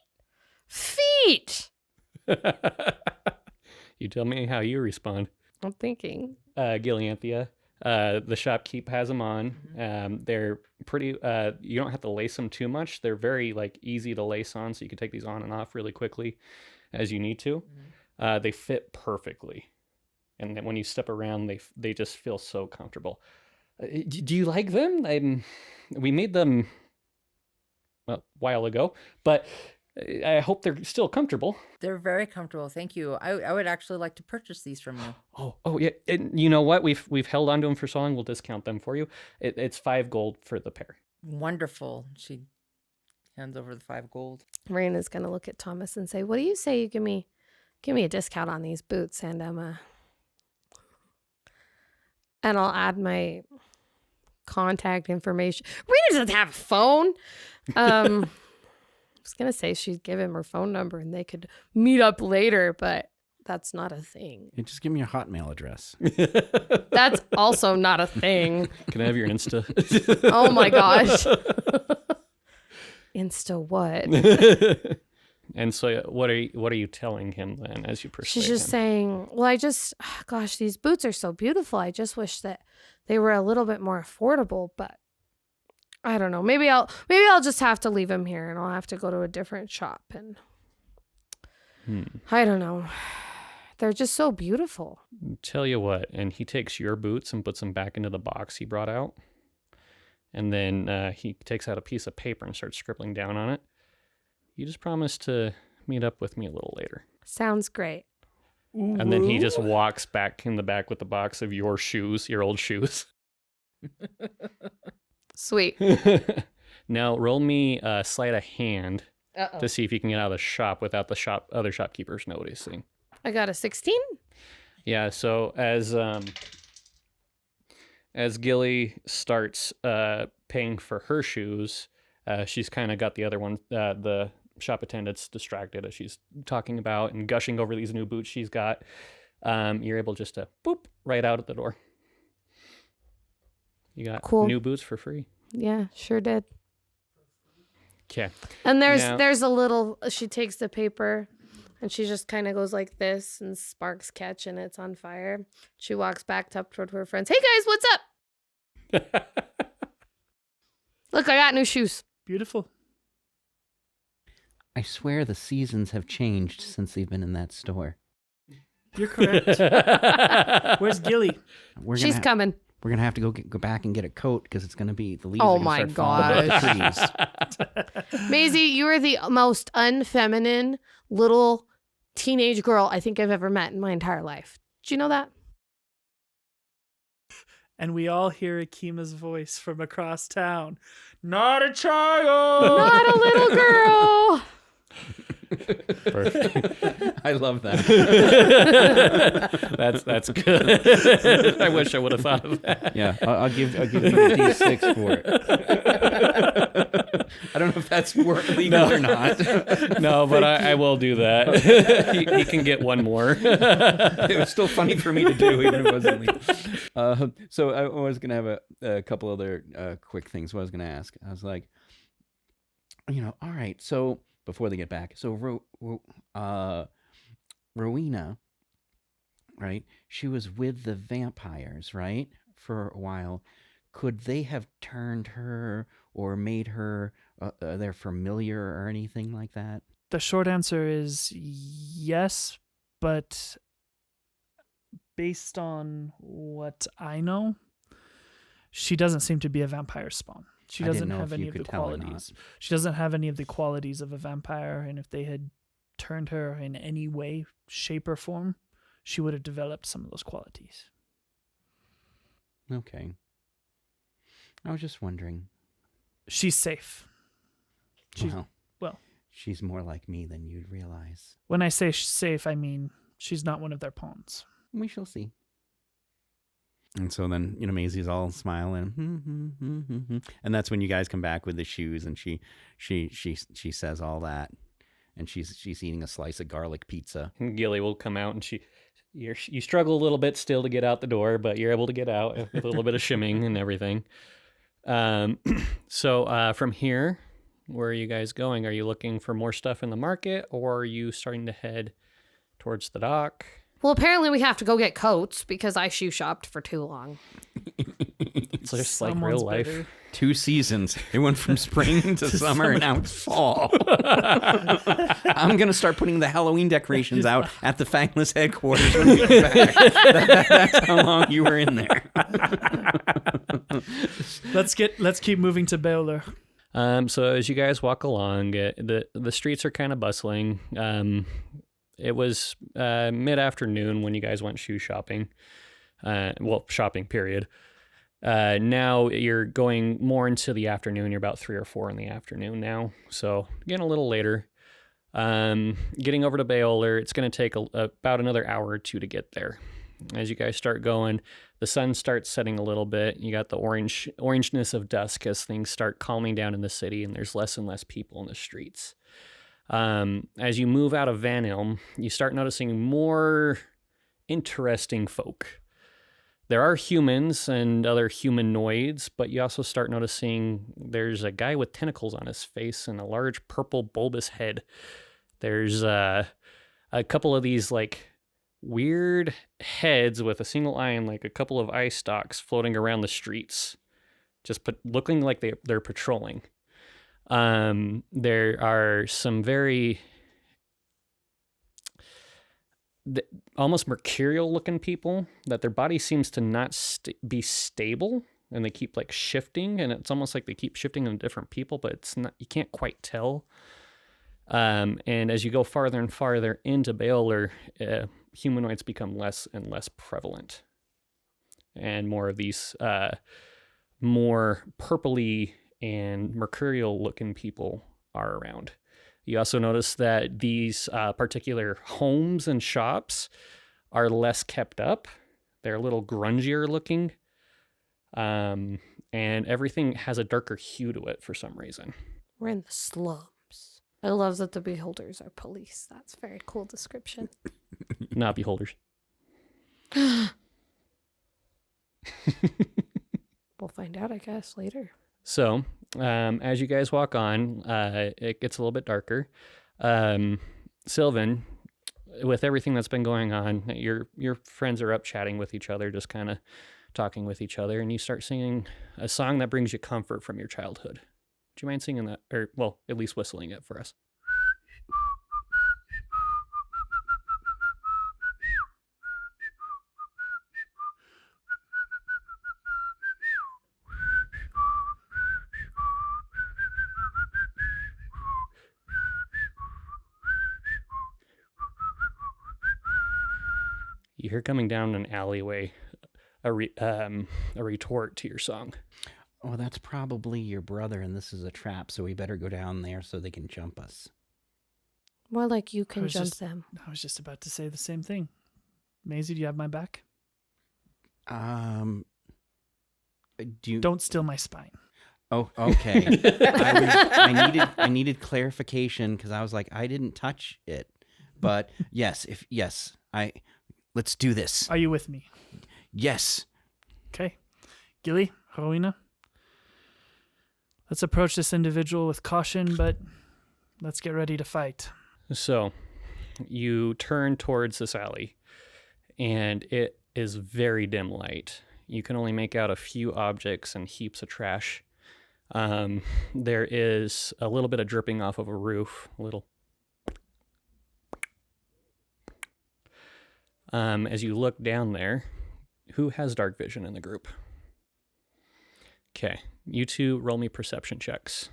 You tell me how you respond. I'm thinking. Gillianthia, the shopkeep has them on. They're pretty. You don't have to lace them too much. They're very like easy to lace on, so you can take these on and off really quickly as you need to. They fit perfectly, and then when you step around, they just feel so comfortable. Do you like them? We made them a while ago, but I hope they're still comfortable. They're very comfortable. Thank you. I would actually like to purchase these from you. Oh yeah. And you know what? We've held on to them for so long. We'll discount them for you. It's 5 gold for the pair. Wonderful. She hands over the 5 gold. Marina's gonna look at Thomas and say, "What do you say? You give me a discount on these boots, and I'll add my contact information. Rita doesn't have a phone. I was going to say she'd give him her phone number and they could meet up later, but that's not a thing. Yeah, just give me your Hotmail address. That's also not a thing. Can I have your Insta? Oh my gosh. Insta what? And so, what are you telling him then as you persuade She's just him? saying, well, gosh, these boots are so beautiful. I just wish that they were a little bit more affordable, but I don't know. Maybe I'll just have to leave him here and I'll have to go to a different shop and I don't know. They're just so beautiful. Tell you what, and he takes your boots and puts them back into the box he brought out. And then he takes out a piece of paper and starts scribbling down on it. You just promised to meet up with me a little later. Sounds great. And then he just walks back in the back with the box of your shoes, your old shoes. Sweet. Now roll me sleight of hand Uh-oh. to see if you can get out of the shop without the other shopkeepers noticing. I got a 16. Yeah, so as Gilly starts paying for her shoes, she's kind of got the other one, the shop attendant's distracted as she's talking about and gushing over these new boots she's got. You're able just to boop right out at the door. You got Cool. new boots for free. Yeah, sure did. Okay. And Now- there's a little, she takes the paper and she just kind of goes like this and sparks catch and it's on fire. She walks back up toward her friends. Hey guys, what's up? Look, I got new shoes. Beautiful. I swear the seasons have changed since they've been in that store. You're correct. Where's Gilly? She's coming. We're gonna have to go back and get a coat because it's gonna be the leaves. Oh are gonna my start falling off the trees. Maisie, you are the most unfeminine little teenage girl I think I've ever met in my entire life. Did you know that? And we all hear Akima's voice from across town. Not a child! Not a little girl. Perfect. I love that. That's good. I wish I would have thought of that. Yeah, I'll give you a D6 for it. I don't know if that's legal or not. No, but I will do that. He can get one more. It was still funny for me to do, even if it wasn't legal. So I was gonna have a couple other quick things. What I was gonna ask, I was like, all right. So before they get back, so Rowena, right? She was with the vampires, right, for a while. Could they have turned her or made her their familiar or anything like that? The short answer is yes, but based on what I know, she doesn't seem to be a vampire spawn. She I didn't doesn't know have if any you of the could tell or not. qualities. She doesn't have any of the qualities of a vampire, and if they had turned her in any way, shape, or form, she would have developed some of those qualities. Okay. I was just wondering. She's safe. Well, she's more like me than you'd realize. When I say safe, I mean she's not one of their pawns. We shall see. And so then, Maisie's all smiling, and that's when you guys come back with the shoes, and she says all that, and she's eating a slice of garlic pizza. And Gilly will come out, and you struggle a little bit still to get out the door, but you're able to get out with a little bit of shimming and everything. So from here, where are you guys going? Are you looking for more stuff in the market, or are you starting to head towards the dock? Well, apparently we have to go get coats because I shoe shopped for too long. It's just like Someone's real life. bitter. 2 seasons. It went from spring to summer, and now it's fall. I'm going to start putting the Halloween decorations out at the Fangless headquarters when we get back. That's how long you were in there. Let's keep moving to Baylor. So as you guys walk along, the streets are kind of bustling. It was mid-afternoon when you guys went shoe shopping. Shopping period. Now you're going more into the afternoon. You're about 3 or 4 in the afternoon now. So getting a little later. Getting over to Bayoler, it's going to take about another hour or two to get there. As you guys start going, the sun starts setting a little bit. You got the orangeness of dusk as things start calming down in the city, and there's less and less people in the streets. As you move out of Van Ilm, you start noticing more interesting folk. There are humans and other humanoids, but you also start noticing there's a guy with tentacles on his face and a large purple bulbous head. There's a couple of these like weird heads with a single eye and like a couple of eye stalks floating around the streets, just looking like they're patrolling. There are some very almost mercurial looking people that their body seems to not be stable, and they keep like shifting, and it's almost like they keep shifting into different people, but it's not, you can't quite tell. And as you go farther and farther into Baylor, humanoids become less and less prevalent, and more of these more purpley and mercurial looking people are around. You also notice that these particular homes and shops are less kept up. They're a little grungier looking. And everything has a darker hue to it for some reason. We're in the slums. I love that the beholders are police. That's a very cool description. Not beholders. We'll find out, I guess, later. So, as you guys walk on, it gets a little bit darker. Sylvan, with everything that's been going on, your friends are up chatting with each other, just kind of talking with each other, and you start singing a song that brings you comfort from your childhood. Do you mind singing that? Or, well, at least whistling it for us. You hear coming down an alleyway a retort to your song. Oh, that's probably your brother, and this is a trap, so we better go down there so they can jump us. More like you can was jump just- them. I was just about to say the same thing. Maisie, do you have my back? Do you... Don't steal my spine. Oh, okay. I needed clarification because I was like, I didn't touch it. But yes, let's do this. Are you with me? Yes. Okay. Gilly, Rowena, let's approach this individual with caution, but let's get ready to fight. So you turn towards this alley, and it is very dim light. You can only make out a few objects and heaps of trash. There is a little bit of dripping off of a roof, a little. As you look down there, who has dark vision in the group? Okay, you two roll me perception checks.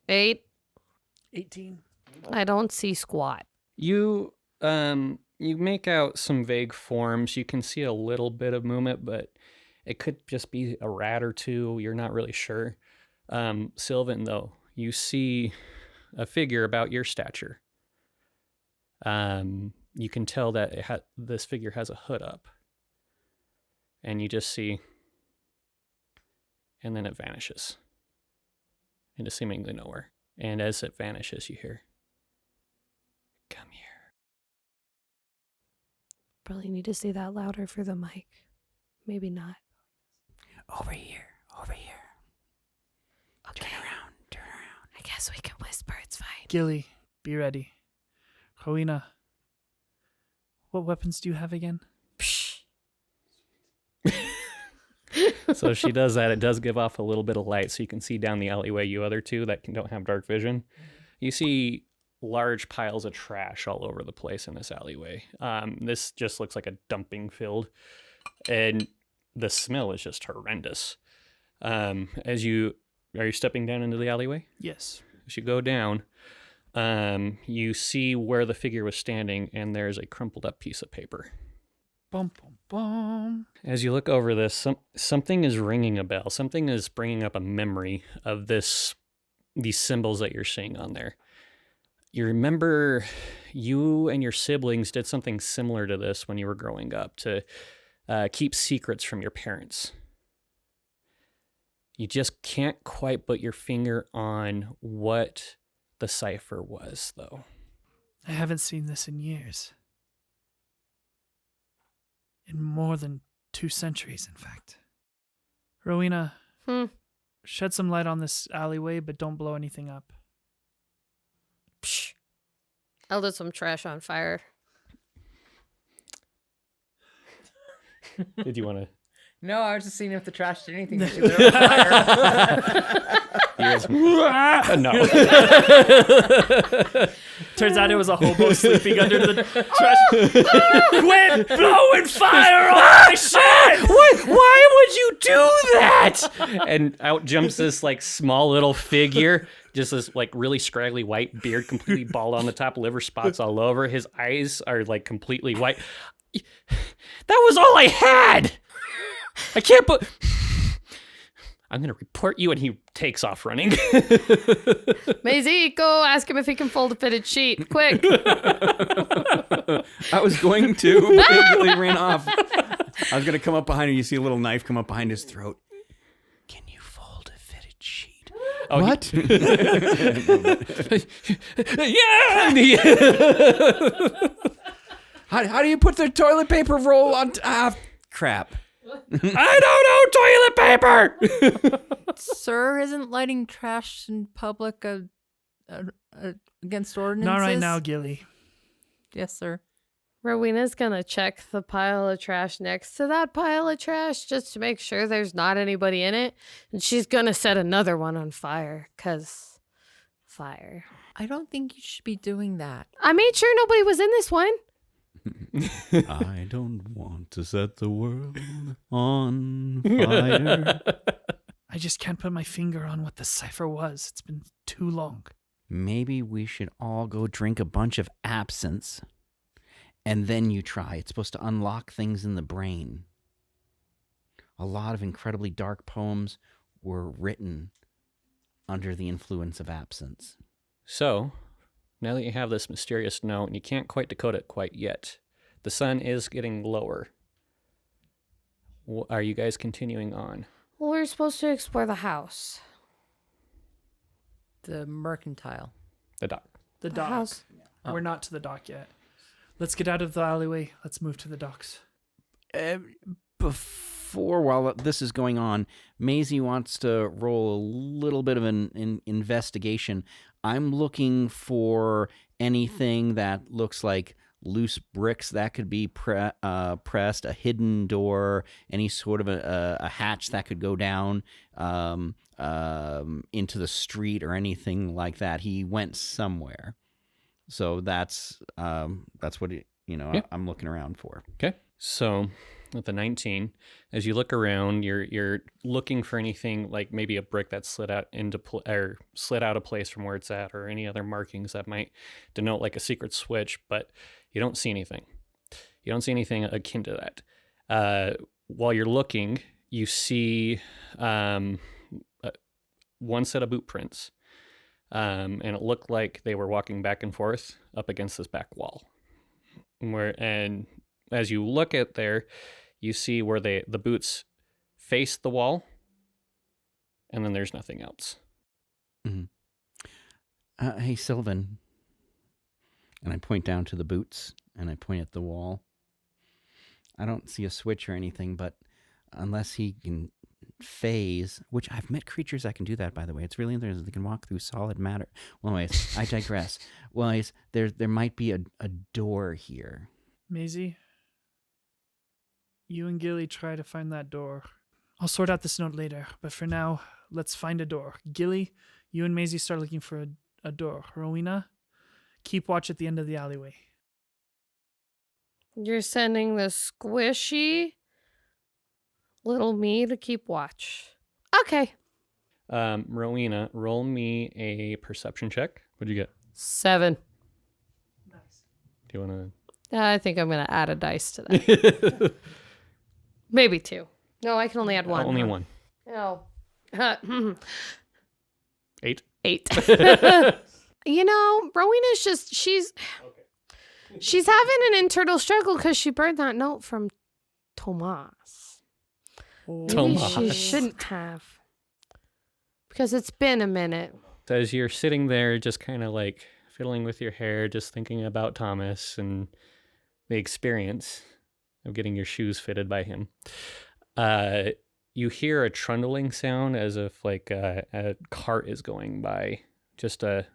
8. 18. I don't see squat. You make out some vague forms. You can see a little bit of movement, but it could just be a rat or two. You're not really sure. Sylvan, though, you see a figure about your stature. You can tell that this figure has a hood up. And you just see, and then it vanishes into seemingly nowhere. And as it vanishes, you hear, "Come here." Probably need to say that louder for the mic. Maybe not. Over here. Okay. Turn around. I guess we can whisper. It's fine. Gilly, be ready. Rowena, what weapons do you have again? So she does that. It does give off a little bit of light, so you can see down the alleyway, you other two that don't have dark vision. You see large piles of trash all over the place in this alleyway. This just looks like a dumping field, and the smell is just horrendous. Are you stepping down into the alleyway? Yes. As you go down, you see where the figure was standing, and there's a crumpled up piece of paper. Bum, bum, bum. As you look over this, something is ringing a bell. Something is bringing up a memory of these symbols that you're seeing on there. You remember you and your siblings did something similar to this when you were growing up, to keep secrets from your parents. You just can't quite put your finger on what the cipher was, though. I haven't seen this in years. In more than 2 centuries, in fact. Rowena, shed some light on this alleyway, but don't blow anything up. Psh. I'll lit some trash on fire. Did you want to? No, I was just seeing if the trash did anything. She lit it on fire. No. Turns out it was a hobo sleeping under the trash. Quit blowing fire on my shit! What? Why would you do that? And out jumps this like small little figure, just this like really scraggly white beard, completely bald on the top, liver spots all over. His eyes are like completely white. That was all I had. I can't put. I'm gonna report you, and he takes off running. Maisie, go ask him if he can fold a fitted sheet. Quick. I was going to. He ran off. I was going to come up behind him. You see a little knife come up behind his throat. Can you fold a fitted sheet? Oh, What? Yeah. How do you put the toilet paper roll on? Crap. I don't know toilet paper. Sir, isn't lighting trash in public against ordinances? Not right now, Gilly. Yes, sir. Rowena's gonna check the pile of trash next to that pile of trash just to make sure there's not anybody in it. And she's gonna set another one on fire, 'cause fire. I don't think you should be doing that. I made sure nobody was in this one. I don't want to set the world on fire. I just can't put my finger on what the cipher was. It's been too long. Maybe we should all go drink a bunch of absinthe, and then you try. It's supposed to unlock things in the brain. A lot of incredibly dark poems were written under the influence of absinthe. So, now that you have this mysterious note, and you can't quite decode it quite yet, the sun is getting lower. Are you guys continuing on? Well, we're supposed to explore the house. The mercantile. The dock. The The dock. house. We're not to the dock yet. Let's get out of the alleyway. Let's move to the docks. While this is going on, Maisie wants to roll a little bit of an investigation. I'm looking for anything that looks like loose bricks that could be pressed, a hidden door, any sort of a hatch that could go down into the street or anything like that. He went somewhere, so that's what I'm looking around for. Okay. So, with the 19, as you look around, you're looking for anything like maybe a brick that slid out of place from where it's at, or any other markings that might denote like a secret switch, but you don't see anything. You don't see anything akin to that. While you're looking, you see one set of boot prints, and it looked like they were walking back and forth up against this back wall. And as you look at there, you see where the boots face the wall, and then there's nothing else. Mm-hmm. Hey, Sylvan. And I point down to the boots, and I point at the wall. I don't see a switch or anything, but unless he can phase, which I've met creatures that can do that, by the way. It's really interesting. They can walk through solid matter. Well, anyways, I digress. Well, anyways, there might be a door here. Maisie, you and Gilly try to find that door. I'll sort out this note later, but for now, let's find a door. Gilly, you and Maisie start looking for a door. Rowena, keep watch at the end of the alleyway. You're sending the squishy little me to keep watch. Okay. Rowena, roll me a perception check. What'd you get? 7. Do you want I think I'm going to add a dice to that. Maybe 2. No, I can only add 1. Only 1. Oh. 8. 8. Rowena's she's having an internal struggle because she burned that note from Tomas. Maybe Tomas. she shouldn't have. Because it's been a minute. So as you're sitting there, just kind of like fiddling with your hair, just thinking about Thomas and the experience of getting your shoes fitted by him, you hear a trundling sound as if like a cart is going by just a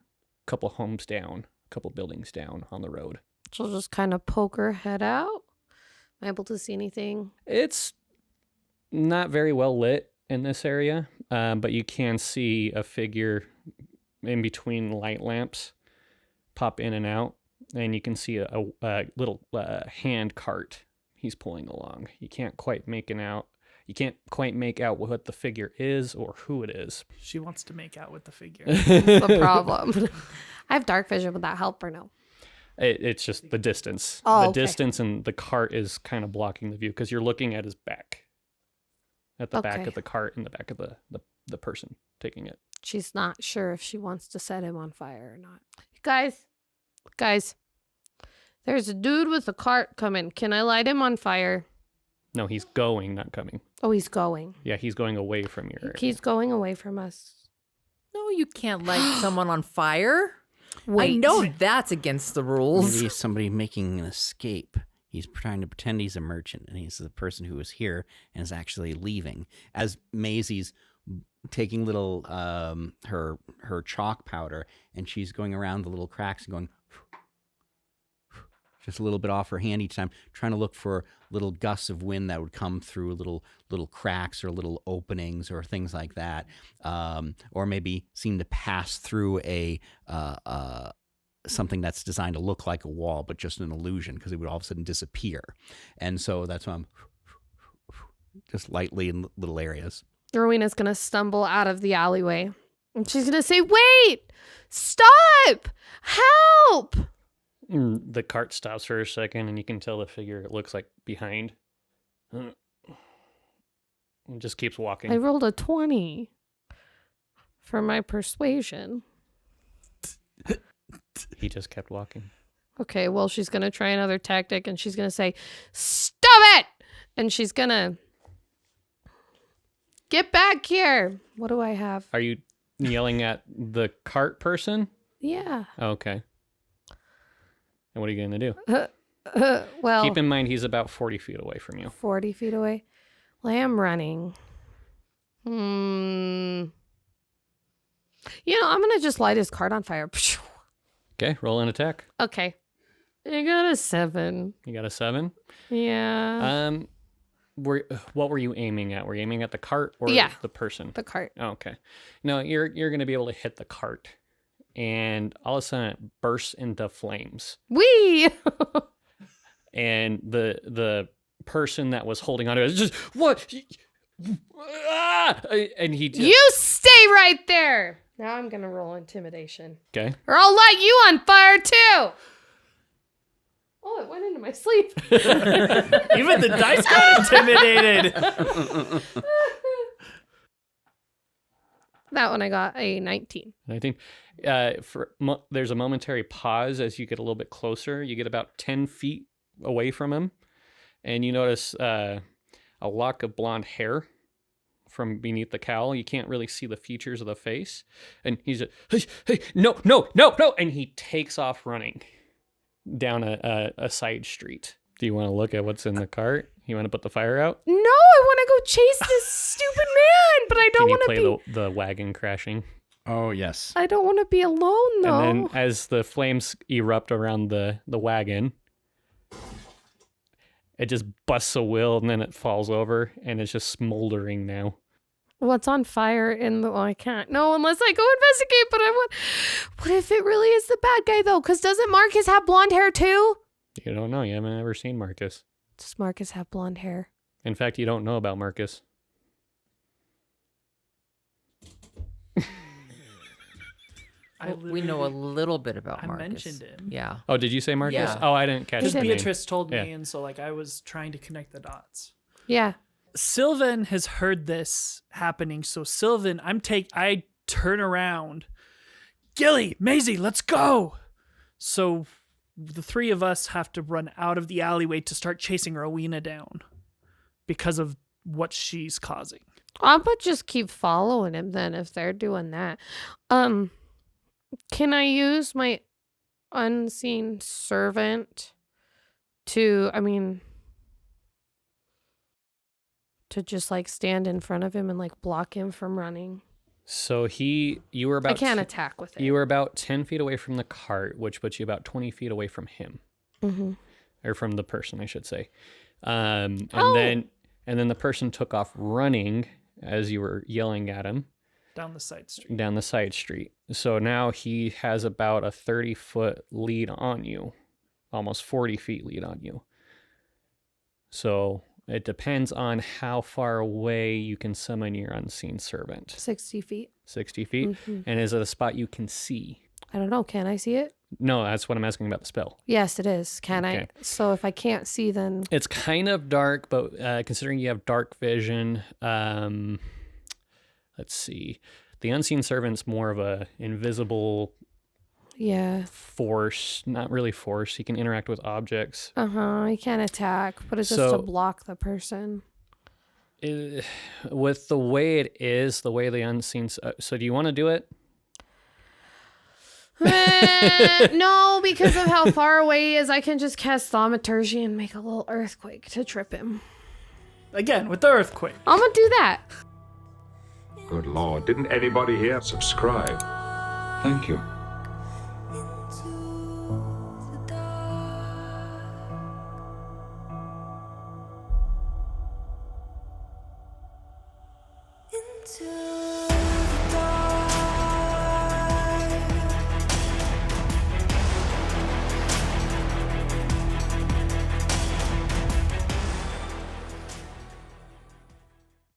couple homes down, a couple buildings down on the road. She'll just kind of poke her head out. Am I able to see anything? It's not very well lit in this area, but you can see a figure in between light lamps pop in and out, and you can see a little hand cart he's pulling along. You can't quite make out what the figure is or who it is. She wants to make out with the figure. That's the problem. I have dark vision. Would that help or no? It's just the distance. Oh, the okay. distance, and the cart is kind of blocking the view because you're looking at his back. At the back Okay. of the cart and the back of the person taking it. She's not sure if she wants to set him on fire or not. Guys, there's a dude with a cart coming. Can I light him on fire? No, he's going, not coming. Oh, he's going. Yeah, he's going away from your area. He's going away from us. No, you can't light someone on fire. Wait. I know that's against the rules. Maybe somebody making an escape. He's trying to pretend he's a merchant, and he's the person who was here and is actually leaving. As Maisie's taking little her chalk powder, and she's going around the little cracks and going just a little bit off her hand each time, trying to look for little gusts of wind that would come through little cracks or little openings or things like that, or maybe seem to pass through a something that's designed to look like a wall, but just an illusion because it would all of a sudden disappear. And so that's why I'm just lightly in little areas. Rowena's going to stumble out of the alleyway. And she's going to say, wait! Stop! Help! The cart stops for a second, and you can tell the figure it looks like behind. And just keeps walking. I rolled a 20 for my persuasion. He just kept walking. Okay, well, she's going to try another tactic, and she's going to say, stop it! And she's going to get back here. What do I have? Are you yelling at the cart person? Yeah. Okay. And what are you going to do? Well, Keep in mind he's about 40 feet away from you. 40 feet away. Well, I am running. I'm going to just light his cart on fire. Okay, roll an attack. Okay. I got a 7. You got a 7. Yeah. What were you aiming at? Were you aiming at the cart or Yeah. the person? The cart. Oh, okay. No, you're going to be able to hit the cart, and all of a sudden it bursts into flames. Wee! And the person that was holding onto it is just what? Ah! And he just, You stay right there. Now I'm going to roll intimidation. okay. Or I'll light you on fire too. Oh, it went into my sleeve. Even the dice got intimidated. That one I got a 19. And I think there's a momentary pause as you get a little bit closer. You get about 10 feet away from him, and you notice a lock of blonde hair from beneath the cowl. You can't really see the features of the face. And he's hey, no, and he takes off running down a side street. Do you want to look at what's in the cart? You want to put the fire out? No, I want to go chase this stupid man, but I don't Can you want to play be. the wagon crashing? Oh, yes. I don't want to be alone though. And then as the flames erupt around the wagon, it just busts a wheel and then it falls over and it's just smoldering now. What's on fire in the... Well, I can't. No, unless I go investigate, but I want... What if it really is the bad guy, though? Because doesn't Marcus have blonde hair, too? You don't know. You haven't ever seen Marcus. Does Marcus have blonde hair? In fact, you don't know about Marcus. We know a little bit about I Marcus. mentioned him. Yeah. Oh, did you say Marcus? Yeah. Oh, I didn't catch Because the name. Beatrice told me, Yeah. and so I was trying to connect the dots. Yeah. Sylvan has heard this happening, so Sylvan, I turn around. Gilly, Maisie, let's go. So the three of us have to run out of the alleyway to start chasing Rowena down. because of what she's causing. I'm gonna just keep following him then if they're doing that. Can I use my unseen servant to just like stand in front of him and like block him from running? So you were about I can't attack with it. You were about 10 feet away from the cart, which puts you about 20 feet away from him. Mm-hmm. Or from the person, I should say. And then the person took off running as you were yelling at him. Down the side street. So now he has about a 30-foot lead on you. Almost 40 feet lead on you. So it depends on how far away you can summon your unseen servant. 60 feet. 60 feet? Mm-hmm. And is it a spot you can see? I don't know. Can I see it? No, that's what I'm asking about the spell. Yes, it is. Can Okay. I? So if I can't see, then... It's kind of dark, but considering you have dark vision, let's see. The unseen servant's more of a invisible force, not really force. He can interact with objects. He can't attack, but it's just to block the person. With the way it is, the way the unseen... so do you want to do it? No, because of how far away he is, I can just cast Thaumaturgy and make a little earthquake to trip him. Again, with the earthquake. I'm gonna do that. Good Lord, didn't anybody here subscribe? Thank you. Into